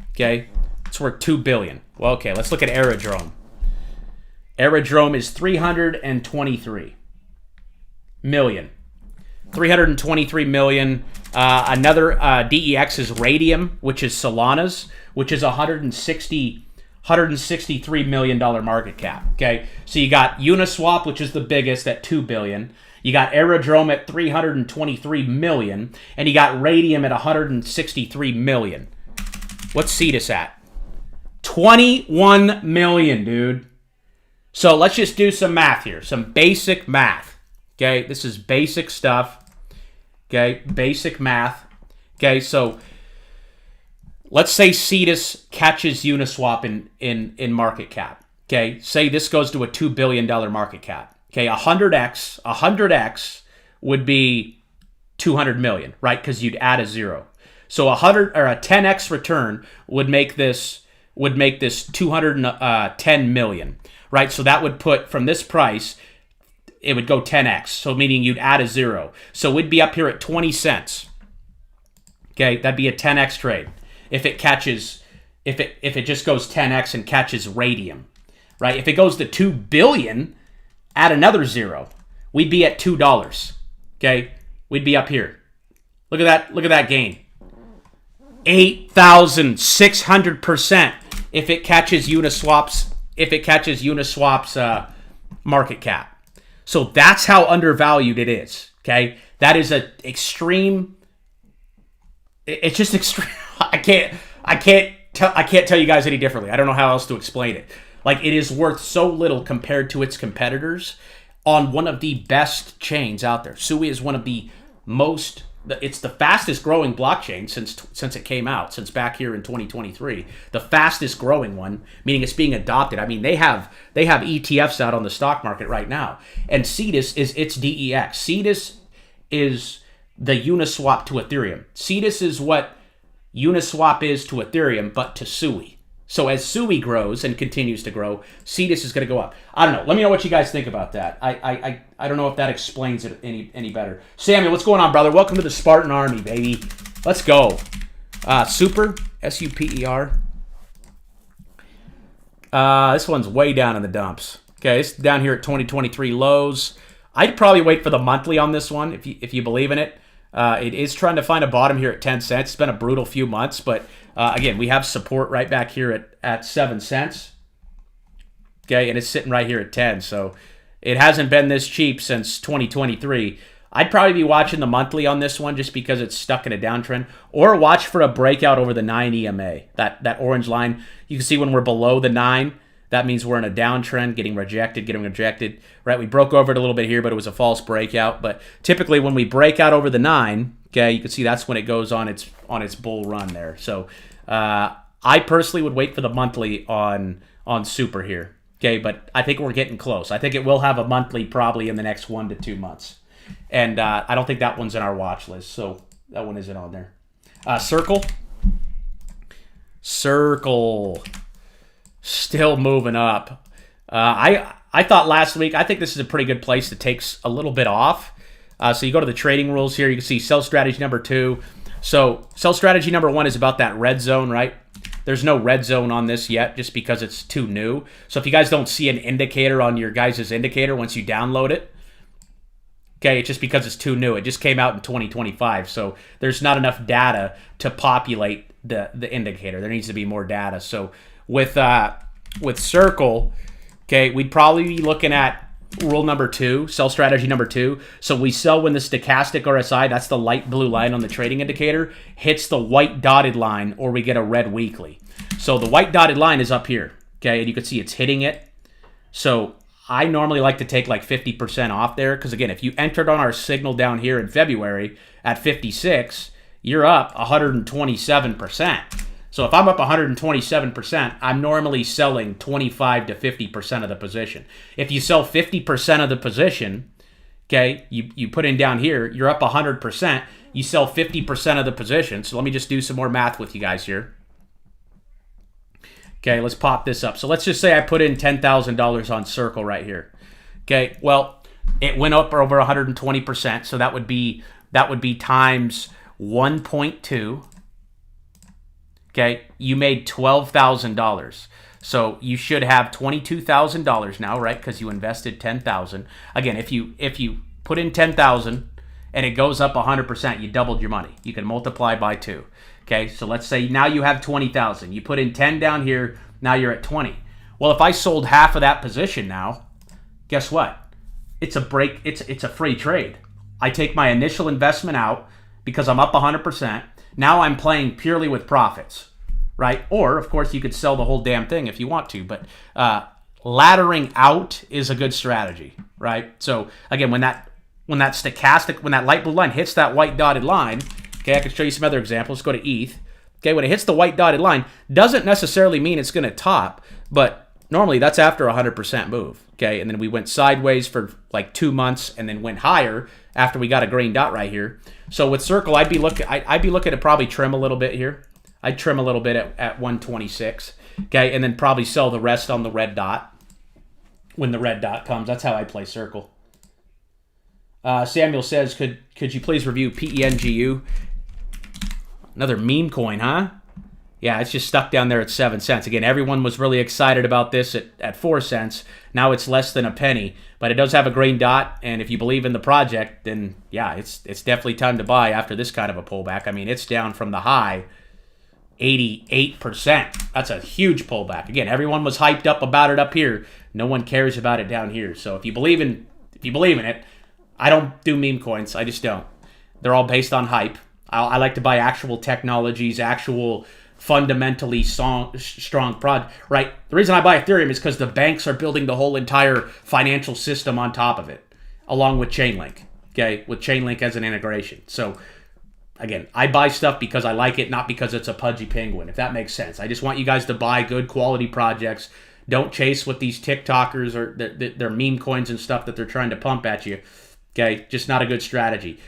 Okay, it's worth $2 billion. Well, okay, let's look at Aerodrome. Aerodrome is 323 million. 323 million. Another DEX is Radium, which is Solana's, which is $163 million market cap. Okay, so you got Uniswap, which is the biggest at $2 billion. You got Aerodrome at 323 million, and you got Radium at 163 million. What's Cetus at? 21 million, dude. So let's just do some math here, some basic math. Okay, this is basic stuff. Okay, basic math. Okay, so let's say Cetus catches Uniswap in market cap. Okay, say this goes to a $2 billion market cap. Okay, 100x would be 200 million, right? Because you'd add a zero. So a 10x return would make this 210 million, right? So that would put from this price, it would go 10x. So meaning you'd add a zero. So we'd be up here at 20 cents. Okay, that'd be a 10x trade. If it just goes 10x and catches Radium, right? If it goes to 2 billion, add another zero. We'd be at $2. Okay, we'd be up here. Look at that gain. 8,600% if it catches Uniswap's market cap. So that's how undervalued it is. Okay, that is an extreme. It's just extreme. I can't tell you guys any differently. I don't know how else to explain it. Like, it is worth so little compared to its competitors on one of the best chains out there. Sui is one of the most. It's the fastest growing blockchain since it came out, since back here in 2023. The fastest growing one, meaning it's being adopted. I mean, they have ETFs out on the stock market right now. And Cetus is its DEX. Cetus is the Uniswap to Ethereum. Cetus is what Uniswap is to Ethereum, but to Sui. So as Sui grows and continues to grow, Cetus is going to go up. I don't know. Let me know what you guys think about that. I don't know if that explains it any better. Samuel, what's going on, brother? Welcome to the Spartan Army, baby. Let's go. Super, S-U-P-E-R. This one's way down in the dumps. Okay, it's down here at 2023 lows. I'd probably wait for the monthly on this one if you believe in it. It is trying to find a bottom here at 10 cents. It's been a brutal few months, but again, we have support right back here at 7 cents. Okay, and it's sitting right here at 10. So it hasn't been this cheap since 2023. I'd probably be watching the monthly on this one just because it's stuck in a downtrend, or watch for a breakout over the 9 EMA. That orange line, you can see when we're below the 9, that means we're in a downtrend, getting rejected, right? We broke over it a little bit here, but it was a false breakout. But typically when we break out over the 9, okay, you can see that's when it goes on its bull run there. So I personally would wait for the monthly on Super here, okay? But I think we're getting close. I think it will have a monthly probably in the next 1 to 2 months. And I don't think that one's in our watch list, so that one isn't on there. Circle. Still moving up. I thought last week, I think this is a pretty good place to take a little bit off. So you go to the trading rules here. You can see sell strategy number 2. So sell strategy number 1 is about that red zone, right? There's no red zone on this yet just because it's too new. So if you guys don't see an indicator on your guys' indicator once you download it, okay, it's just because it's too new. It just came out in 2025. So there's not enough data to populate the indicator. There needs to be more data. So with Circle, okay, we'd probably be looking at rule number 2, sell strategy number 2. So we sell when the stochastic RSI, that's the light blue line on the trading indicator, hits the white dotted line, or we get a red weekly. So the white dotted line is up here, okay, and you can see it's hitting it. So I normally like to take like 50% off there because, again, if you entered on our signal down here in February at 56, you're up 127%. So if I'm up 127%, I'm normally selling 25 to 50% of the position. If you sell 50% of the position, okay, you put in down here, you're up 100%. You sell 50% of the position. So let me just do some more math with you guys here. Okay, let's pop this up. So let's just say I put in $10,000 on Circle right here. Okay, well, it went up over 120%. So that would be times 1.2. Okay, you made $12,000. So you should have $22,000 now, right? Because you invested $10,000. Again, if you put in $10,000 and it goes up 100%, you doubled your money. You can multiply by 2. Okay, so let's say now you have $20,000. You put in 10 down here, now you're at 20. Well, if I sold half of that position now, guess what? It's a free trade. I take my initial investment out because I'm up 100%. Now I'm playing purely with profits, right? Or, of course, you could sell the whole damn thing if you want to, but laddering out is a good strategy, right? So, again, when that light blue line hits that white dotted line, okay, I can show you some other examples. Let's go to ETH. Okay, when it hits the white dotted line, doesn't necessarily mean it's going to top, but normally that's after a 100% move, okay? And then we went sideways for like 2 months and then went higher after we got a green dot right here. So with Circle, I'd be looking to probably trim a little bit here. I'd trim a little bit at 126, okay? And then probably sell the rest on the red dot when the red dot comes. That's how I play Circle. Samuel says, could you please review PENGU? Another meme coin, huh? Yeah, it's just stuck down there at 7 cents. Again, everyone was really excited about this at 4 cents. Now it's less than a penny, but it does have a green dot, and if you believe in the project, then yeah, it's definitely time to buy after this kind of a pullback. I mean, it's down from the high 88%. That's a huge pullback. Again, everyone was hyped up about it up here. No one cares about it down here. So if you believe in it, I don't do meme coins. I just don't. They're all based on hype. I like to buy actual technologies, actual fundamentally strong product. Right? The reason I buy Ethereum is because the banks are building the whole entire financial system on top of it, along with Chainlink. Okay, with Chainlink as an integration. So again, I buy stuff because I like it, not because it's a pudgy penguin, if that makes sense. I just want you guys to buy good quality projects. Don't chase what these TikTokers or their meme coins and stuff that they're trying to pump at you. Okay, just not a good strategy.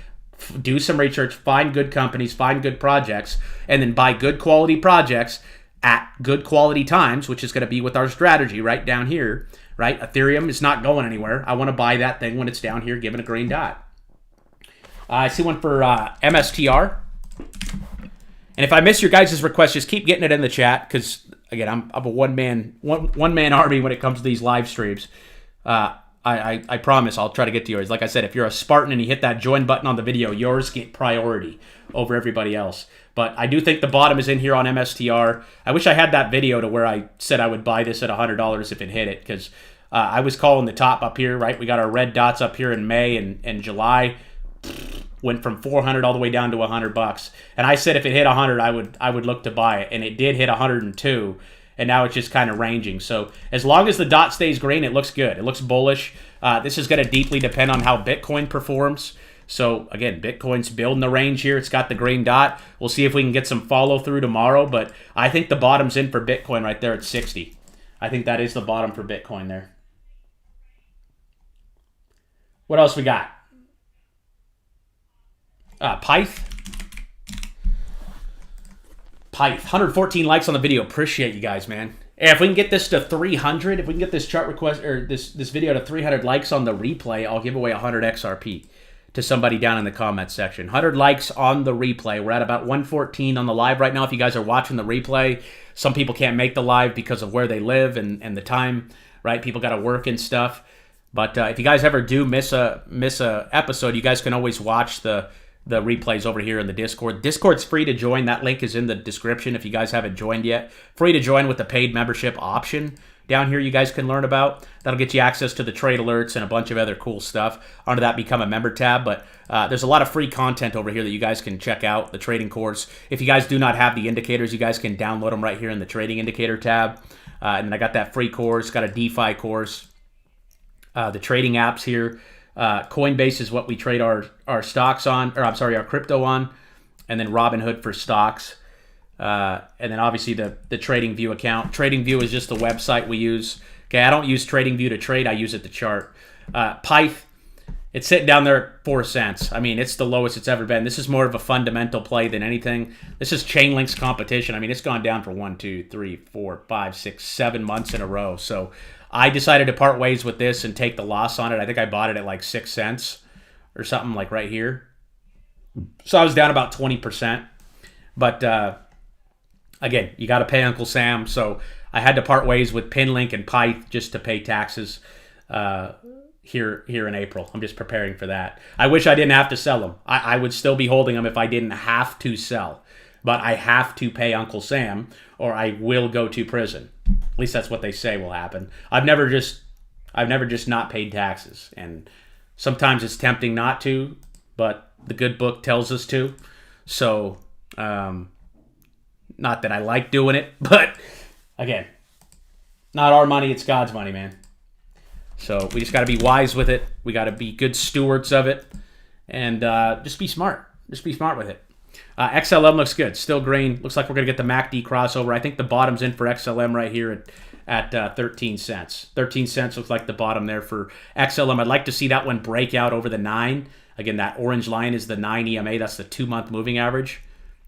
Do some research, find good companies, find good projects, and then buy good quality projects at good quality times, which is going to be with our strategy right down here. Right? Ethereum is not going anywhere. I want to buy that thing when it's down here given a green dot. I see one for MSTR. And if I miss your guys' request, just keep getting it in the chat because, again, I'm a one-man army when it comes to these live streams. I promise I'll try to get to yours. Like I said, if you're a Spartan and you hit that join button on the video, yours get priority over everybody else. But I do think the bottom is in here on MSTR. I wish I had that video to where I said I would buy this at $100 if it hit it because I was calling the top up here, right? We got our red dots up here in May and July. Went from 400 all the way down to $100, and I said if it hit 100, I would look to buy it, and it did hit 102, and now it's just kind of ranging. So as long as the dot stays green, it looks good. It looks bullish. This is going to deeply depend on how Bitcoin performs. So again, Bitcoin's building the range here. It's got the green dot. We'll see if we can get some follow through tomorrow, but I think the bottom's in for Bitcoin right there at 60. I think that is the bottom for Bitcoin there. What else we got? Pyth, 114 likes on the video. Appreciate you guys, man. And if we can get this to 300, if we can get this chart request or this video to 300 likes on the replay, I'll give away 100 XRP to somebody down in the comments section. 100 likes on the replay. We're at about 114 on the live right now. If you guys are watching the replay, some people can't make the live because of where they live and the time, right? People got to work and stuff. But if you guys ever do miss a episode, you guys can always watch the replays over here in the Discord. Discord's free to join. That link is in the description if you guys haven't joined yet. Free to join with the paid membership option down here you guys can learn about. That'll get you access to the trade alerts and a bunch of other cool stuff. Under that, become a member tab. But there's a lot of free content over here that you guys can check out. The trading course. If you guys do not have the indicators, you guys can download them right here in the trading indicator tab. And then I got that free course. Got a DeFi course. The trading apps here. Coinbase is what we trade our stocks on, or I'm sorry, our crypto on, and then Robinhood for stocks, and then obviously the TradingView account. TradingView is just the website we use. Okay, I don't use TradingView to trade; I use it to chart. Pyth, it's sitting down there at 4 cents. I mean, it's the lowest it's ever been. This is more of a fundamental play than anything. This is Chainlink's competition. I mean, it's gone down for 1, 2, 3, 4, 5, 6, 7 months in a row. So I decided to part ways with this and take the loss on it. I think I bought it at like 6 cents or something like right here. So I was down about 20%. But again, you got to pay Uncle Sam. So I had to part ways with Pinlink and Pyth just to pay taxes here in April. I'm just preparing for that. I wish I didn't have to sell them. I would still be holding them if I didn't have to sell. But I have to pay Uncle Sam or I will go to prison. At least that's what they say will happen. I've never just not paid taxes, and sometimes it's tempting not to, but the good book tells us to. So, not that I like doing it, but again, not our money, it's God's money, man. So we just got to be wise with it. We got to be good stewards of it, and just be smart. Just be smart with it. XLM looks good. Still green. Looks like we're going to get the MACD crossover. I think the bottom's in for XLM right here at 13 cents. 13 cents looks like the bottom there for XLM. I'd like to see that one break out over the 9. Again, that orange line is the 9 EMA. That's the 2-month moving average.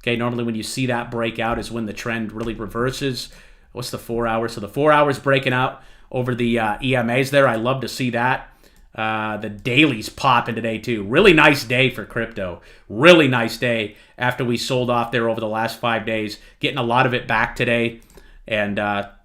Okay, normally when you see that break out is when the trend really reverses. What's the 4 hours? So the 4 hours breaking out over the EMAs there. I love to see that. The daily's popping today too. Really nice day for crypto. Really nice day after we sold off there over the last 5 days. Getting a lot of it back today. And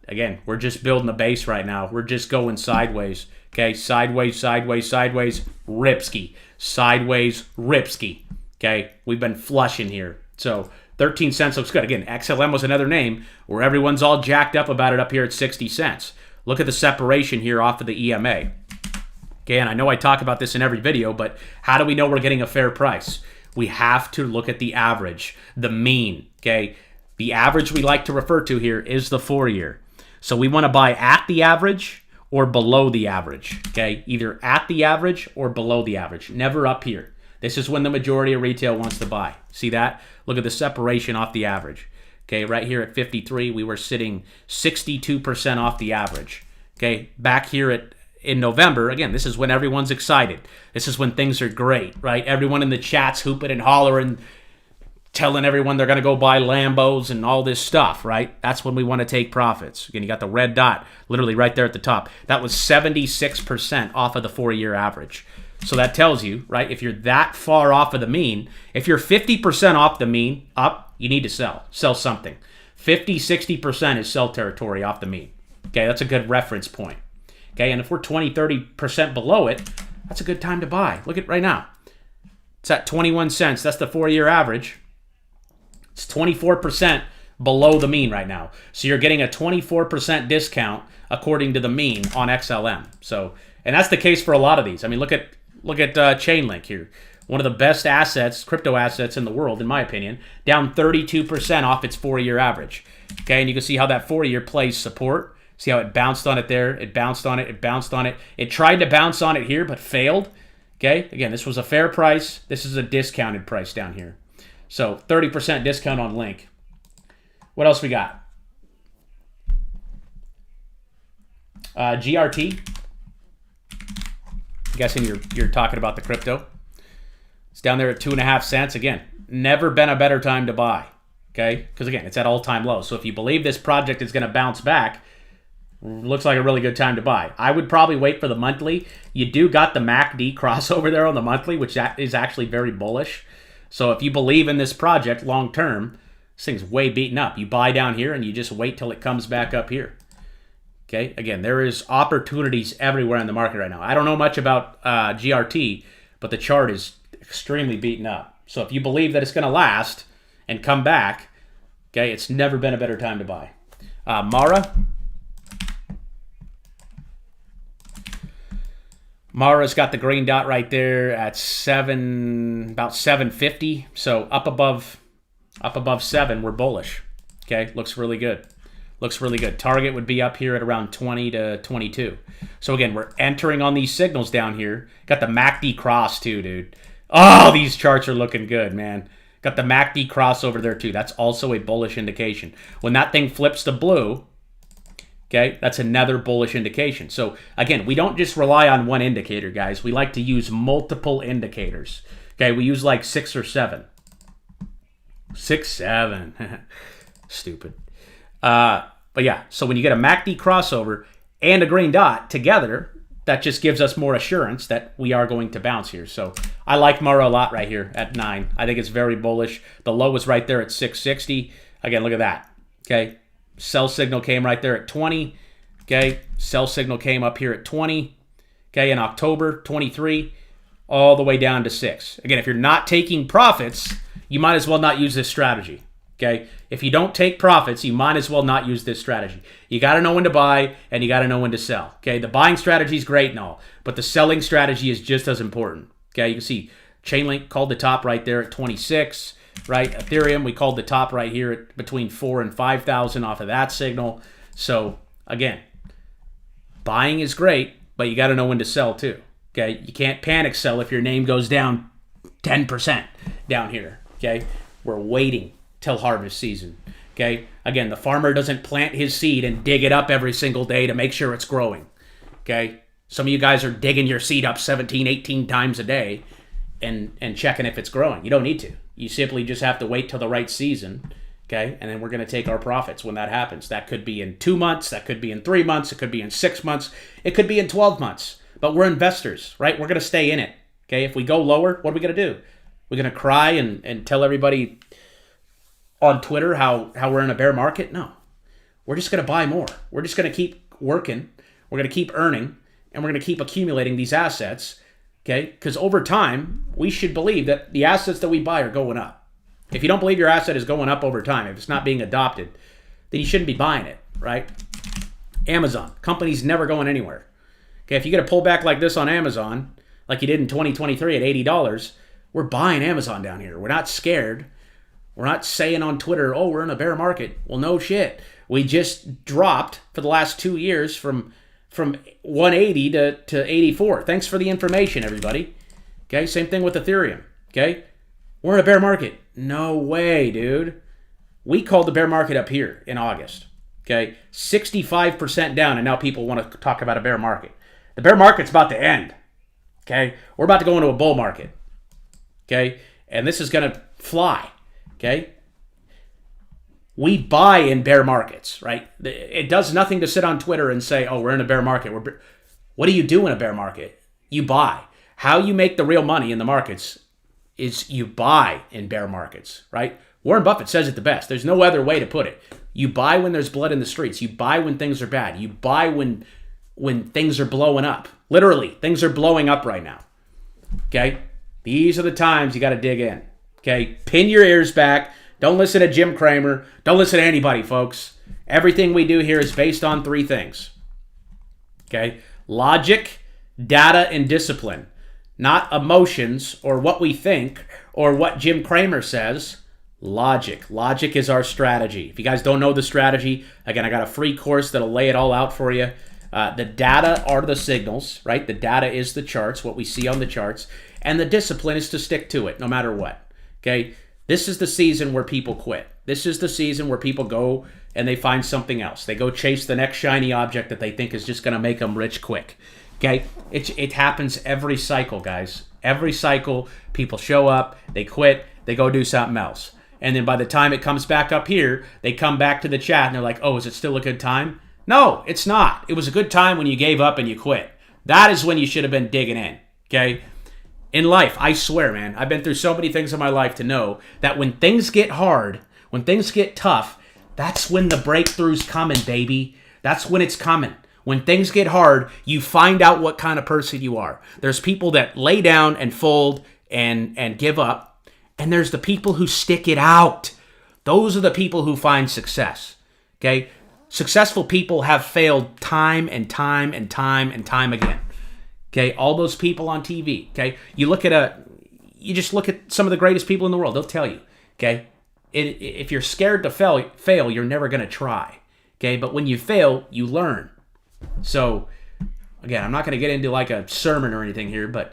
again, we're just building a base right now. We're just going sideways. Okay, sideways, sideways, sideways, ripski. Sideways, ripski. Okay, we've been flushing here. So 13 cents looks good. Again, XLM was another name where everyone's all jacked up about it up here at 60 cents. Look at the separation here off of the EMA. Again, I know I talk about this in every video, but how do we know we're getting a fair price? We have to look at the average, the mean, okay? The average we like to refer to here is the 4-year. So we want to buy at the average or below the average, okay? Either at the average or below the average, never up here. This is when the majority of retail wants to buy. See that? Look at the separation off the average. Okay, right here at 53, we were sitting 62% off the average. Okay, back here in November, again, this is when everyone's excited. This is when things are great, right? Everyone in the chat's hooping and hollering, telling everyone they're going to go buy Lambos and all this stuff, right? That's when we want to take profits. Again, you got the red dot literally right there at the top. That was 76% off of the 4-year average. So that tells you, right, if you're that far off of the mean, if you're 50% off the mean up, you need to sell. Sell something. 50, 60% is sell territory off the mean. Okay, that's a good reference point. Okay, and if we're 20, 30% below it, that's a good time to buy. Look at right now. It's at 21 cents. That's the 4-year average. It's 24% below the mean right now. So you're getting a 24% discount according to the mean on XLM. So, and that's the case for a lot of these. I mean, look at Chainlink here. One of the best assets, crypto assets in the world, in my opinion, down 32% off its 4-year average. Okay, and you can see how that 4-year plays support. See how it bounced on it there, it bounced on it, it bounced on it. It tried to bounce on it here, but failed. Okay, again, this was a fair price. This is a discounted price down here. So 30% discount on Link. What else we got? GRT. I'm guessing you're talking about the crypto. It's down there at 2.5 cents. Again, never been a better time to buy. Okay, because again, it's at all-time low. So if you believe this project is going to bounce back, looks like a really good time to buy. I would probably wait for the monthly. You do got the MACD crossover there on the monthly, which is actually very bullish. So if you believe in this project long-term, this thing's way beaten up. You buy down here and you just wait till it comes back up here. Okay, again, there is opportunities everywhere in the market right now. I don't know much about GRT, but the chart is extremely beaten up. So if you believe that it's going to last and come back, okay, it's never been a better time to buy. Mara's got the green dot right there at about 750. So up above 7, we're bullish. Okay, looks really good. Looks really good. Target would be up here at around 20 to 22. So again, we're entering on these signals down here. Got the MACD cross too, dude. Oh, these charts are looking good, man. Got the MACD cross over there too. That's also a bullish indication. When that thing flips to blue, okay, that's another bullish indication. So again, we don't just rely on one indicator, guys. We like to use multiple indicators. Okay, we use like 6 or 7. 6, 7. Stupid. But yeah, so when you get a MACD crossover and a green dot together, that just gives us more assurance that we are going to bounce here. So I like Mara a lot right here at 9. I think it's very bullish. The low was right there at 660. Again, look at that. Okay, sell signal came right there at 20. Okay, sell signal came up here at 20. Okay, in October 23, all the way down to 6. Again, if you're not taking profits, you might as well not use this strategy. Okay, if you don't take profits, you might as well not use this strategy. You got to know when to buy and you got to know when to sell. Okay, the buying strategy is great and all, but the selling strategy is just as important. Okay, you can see Chainlink called the top right there at 26, right? Ethereum, we called the top right here at between 4,000 and 5,000 off of that signal. So again, buying is great, but you got to know when to sell too. Okay, you can't panic sell if your name goes down 10% down here. Okay, we're waiting till harvest season. Okay, again, the farmer doesn't plant his seed and dig it up every single day to make sure it's growing. Okay, some of you guys are digging your seed up 17, 18 times a day and checking if it's growing. You don't need to. You simply just have to wait till the right season. Okay, and then we're going to take our profits when that happens. That could be in 2 months, that could be in 3 months, it could be in 6 months, it could be in 12 months. But we're investors, right? We're going to stay in it. Okay, if we go lower, what are we going to do? We're going to cry and tell everybody on Twitter how we're in a bear market? No. We're just going to buy more. We're just going to keep working. We're going to keep earning, and we're going to keep accumulating these assets, okay? Because over time, we should believe that the assets that we buy are going up, If you don't believe your asset is going up over time, if it's not being adopted, then you shouldn't be buying it, right? Amazon, company's never going anywhere. Okay, if you get a pullback like this on Amazon, like you did in 2023 at $80, we're buying Amazon down here. We're not scared. We're not saying on Twitter, oh, we're in a bear market. Well, no shit. We just dropped for the last 2 years from 180 to 84. Thanks for the information, everybody. Okay, same thing with Ethereum. Okay, we're in a bear market. No way, dude. We called the bear market up here in August. Okay, 65% down, and now people want to talk about a bear market. The bear market's about to end. Okay, we're about to go into a bull market. Okay, and this is going to fly. Okay, we buy in bear markets, right? It does nothing to sit on Twitter and say, oh, we're in a bear market. What do you do in a bear market? You buy. How you make the real money in the markets is you buy in bear markets, right? Warren Buffett says it the best. There's no other way to put it. You buy when there's blood in the streets. You buy when things are bad. You buy when things are blowing up. Literally, things are blowing up right now. Okay? These are the times you got to dig in. Okay? Pin your ears back. Don't listen to Jim Cramer. Don't listen to anybody, folks. Everything we do here is based on 3 things. Okay? Logic, data, and discipline. Not emotions or what we think or what Jim Cramer says. Logic. Logic is our strategy. If you guys don't know the strategy, again, I got a free course that'll lay it all out for you. The data are the signals, right? The data is the charts, what we see on the charts. And the discipline is to stick to it no matter what. Okay? This is the season where people quit. This is the season where people go and they find something else. They go chase the next shiny object that they think is just going to make them rich quick. Okay? It happens every cycle, guys. Every cycle, people show up, they quit, they go do something else. And then by the time it comes back up here, they come back to the chat and they're like, oh, is it still a good time? No, it's not. It was a good time when you gave up and you quit. That is when you should have been digging in. Okay? In life, I swear, man, I've been through so many things in my life to know that when things get hard, when things get tough, that's when the breakthrough's coming, baby. That's when it's coming. When things get hard, you find out what kind of person you are. There's people that lay down and fold and give up. And there's the people who stick it out. Those are the people who find success. Okay? Successful people have failed time and time and time and time again. Okay? All those people on TV. Okay? You just look at some of the greatest people in the world. They'll tell you. Okay? If you're scared to fail, you're never going to try. Okay? But when you fail, you learn. So, again, I'm not going to get into like a sermon or anything here, but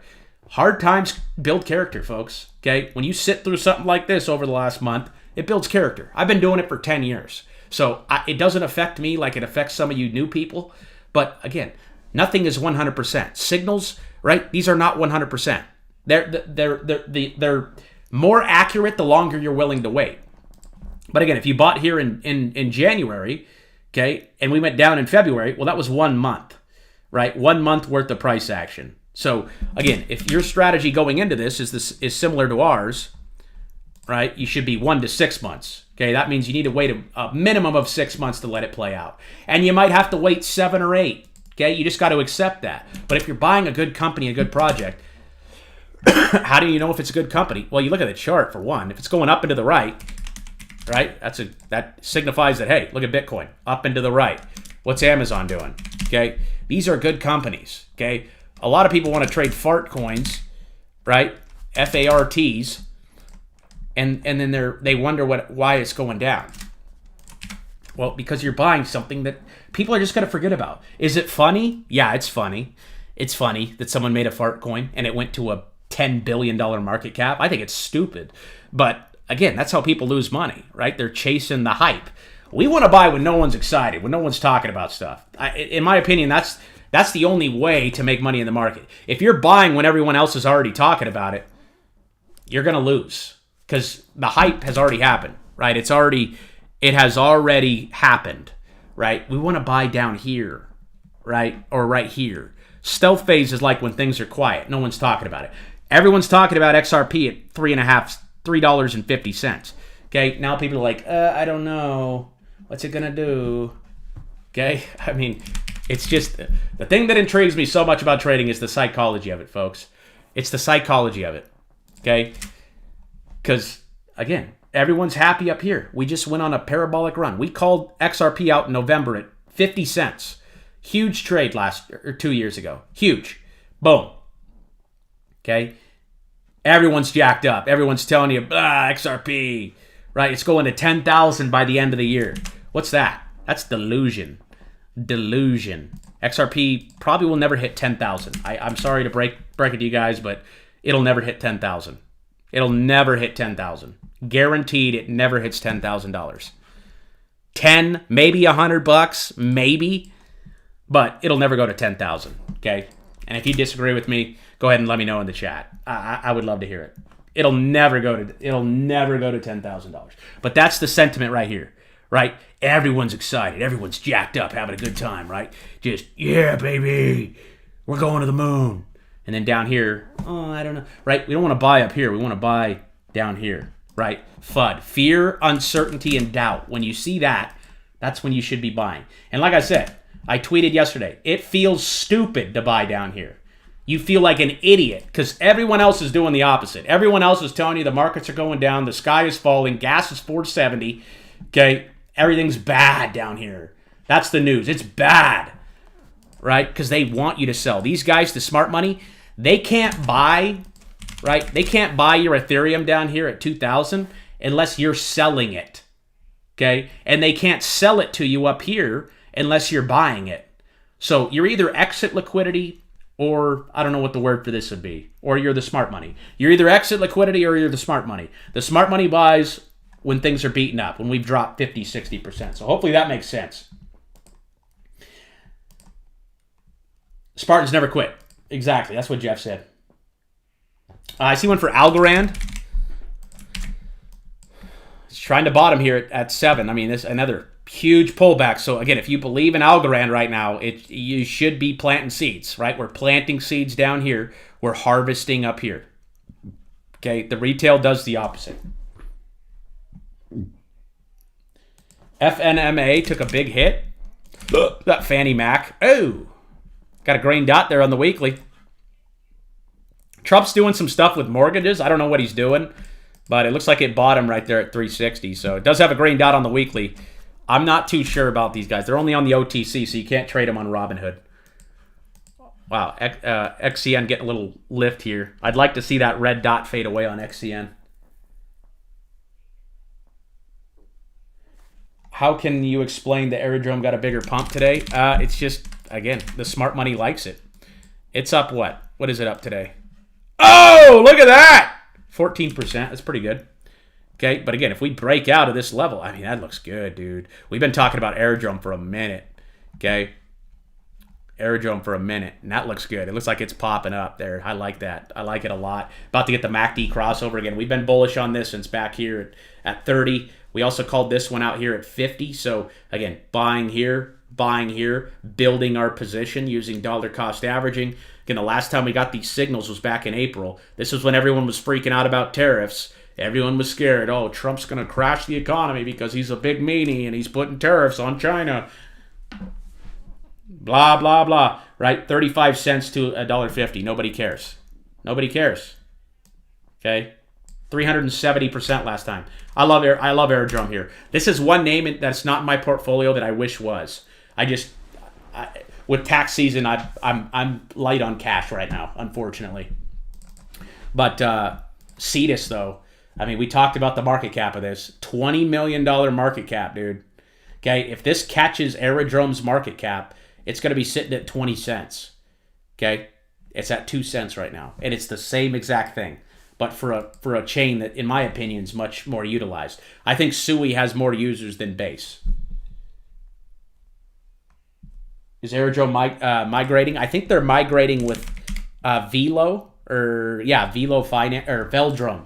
hard times build character, folks. Okay? When you sit through something like this over the last month, it builds character. I've been doing it for 10 years. So it doesn't affect me like it affects some of you new people. But again, nothing is 100%. Signals, right? These are not 100%. They're more accurate the longer you're willing to wait. But again, if you bought here in January, okay, and we went down in February, well, that was 1 month, right? 1 month worth of price action. So again, if your strategy going into this is similar to ours, right? You should be 1 to 6 months. Okay, that means you need to wait a minimum of 6 months to let it play out. And you might have to wait 7 or 8. Okay, you just got to accept that. But if you're buying a good company, a good project, how do you know if it's a good company? Well, you look at the chart for one. If it's going up and to the right, that signifies that, hey, look at Bitcoin, up and to the right. What's Amazon doing? Okay, these are good companies. Okay, a lot of people want to trade fart coins, right? FARTs. And then they wonder why it's going down. Well, because you're buying something that people are just going to forget about. Is it funny? Yeah, it's funny. It's funny that someone made a fart coin and it went to a $10 billion market cap. I think it's stupid. But again, that's how people lose money, right? They're chasing the hype. We want to buy when no one's excited, when no one's talking about stuff. In my opinion, that's the only way to make money in the market. If you're buying when everyone else is already talking about it, you're going to lose. Because the hype has already happened, right? It has already happened, right? We want to buy down here, right? Or right here. Stealth phase is like when things are quiet. No one's talking about it. Everyone's talking about XRP at $3.50. Okay, now people are like, I don't know. What's it going to do? Okay, I mean, it's just, the thing that intrigues me so much about trading is the psychology of it, folks. It's the psychology of it, okay? Because, again, everyone's happy up here. We just went on a parabolic run. We called XRP out in November at 50 cents. Huge trade 2 years ago. Huge. Boom. Okay. Everyone's jacked up. Everyone's telling you, XRP, right? It's going to 10,000 by the end of the year. What's that? That's delusion. Delusion. XRP probably will never hit 10,000. I'm sorry to break it to you guys, but it'll never hit 10,000. It'll never hit 10,000. Guaranteed it never hits $10,000. 10, maybe $100, maybe, but it'll never go to 10,000, okay? And if you disagree with me, go ahead and let me know in the chat. I would love to hear it. It'll never go to $10,000. But that's the sentiment right here, right? Everyone's excited. Everyone's jacked up, having a good time, right? Just, yeah, baby, we're going to the moon. And then down here, I don't know, right? We don't want to buy up here. We want to buy down here, right? FUD, fear, uncertainty, and doubt. When you see that, that's when you should be buying. And like I said, I tweeted yesterday, it feels stupid to buy down here. You feel like an idiot because everyone else is doing the opposite. Everyone else is telling you the markets are going down, the sky is falling, gas is $4.70, okay? Everything's bad down here. That's the news. It's bad, right? Because they want you to sell. These guys, the smart money, they can't buy, right? They can't buy your Ethereum down here at 2,000 unless you're selling it, okay? And they can't sell it to you up here unless you're buying it. So you're either exit liquidity or I don't know what the word for this would be, or you're the smart money. You're either exit liquidity or you're the smart money. The smart money buys when things are beaten up, when we've dropped 50, 60%. So hopefully that makes sense. Spartans never quit. Exactly. That's what Jeff said. I see one for Algorand. It's trying to bottom here at 7. I mean, this another huge pullback. So again, if you believe in Algorand right now, you should be planting seeds, right? We're planting seeds down here. We're harvesting up here. Okay, the retail does the opposite. FNMA took a big hit. That Fannie Mac. Oh, got a green dot there on the weekly. Trump's doing some stuff with mortgages. I don't know what he's doing, but it looks like it bottomed right there at 360. So it does have a green dot on the weekly. I'm not too sure about these guys. They're only on the OTC, so you can't trade them on Robinhood. Wow, XCN getting a little lift here. I'd like to see that red dot fade away on XCN. How can you explain the Aerodrome got a bigger pump today? It's just, again, the smart money likes it. It's up what? What is it up today? Oh, look at that! 14%. That's pretty good. Okay, but again, if we break out of this level, I mean, that looks good, dude. We've been talking about Aerodrome for a minute. Okay? Aerodrome for a minute, and that looks good. It looks like it's popping up there. I like that. I like it a lot. About to get the MACD crossover again. We've been bullish on this since back here at 30. We also called this one out here at 50. So, again, buying here, building our position using dollar cost averaging. Again, the last time we got these signals was back in April. This was when everyone was freaking out about tariffs. Everyone was scared. Oh, Trump's going to crash the economy because he's a big meanie and he's putting tariffs on China. Blah, blah, blah. Right? 35 cents to $1.50. Nobody cares. Nobody cares. Okay? 370% last time. I love Aerodrome here. This is one name that's not in my portfolio that I wish was. With tax season, I'm light on cash right now, unfortunately. But Cetus, though, I mean, we talked about the market cap of this. $20 million market cap, dude. Okay, if this catches Aerodrome's market cap, it's going to be sitting at 20 cents. Okay, it's at 2 cents right now, and it's the same exact thing, but for a chain that, in my opinion, is much more utilized. I think Sui has more users than Base. Is Aerodrome migrating? I think they're migrating with Velo Velo Finance or Veldrome.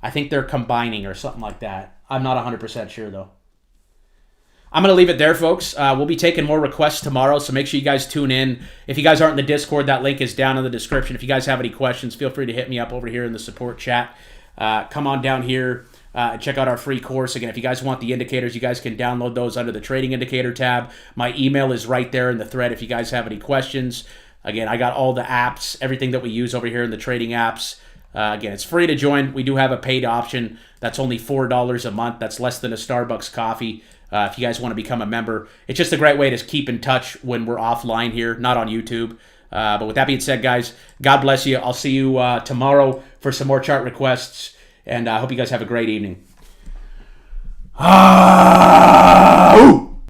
I think they're combining or something like that. I'm not 100% sure though. I'm going to leave it there, folks. We'll be taking more requests tomorrow, so make sure you guys tune in. If you guys aren't in the Discord, that link is down in the description. If you guys have any questions, feel free to hit me up over here in the support chat. Come on down here and check out our free course. Again, if you guys want the indicators, you guys can download those under the Trading Indicator tab. My email is right there in the thread if you guys have any questions. Again, I got all the apps, everything that we use over here in the trading apps. Again, it's free to join. We do have a paid option. That's only $4 a month. That's less than a Starbucks coffee. If you guys want to become a member, it's just a great way to keep in touch when we're offline here, not on YouTube. But with that being said, guys, God bless you. I'll see you tomorrow for some more chart requests, and I hope you guys have a great evening.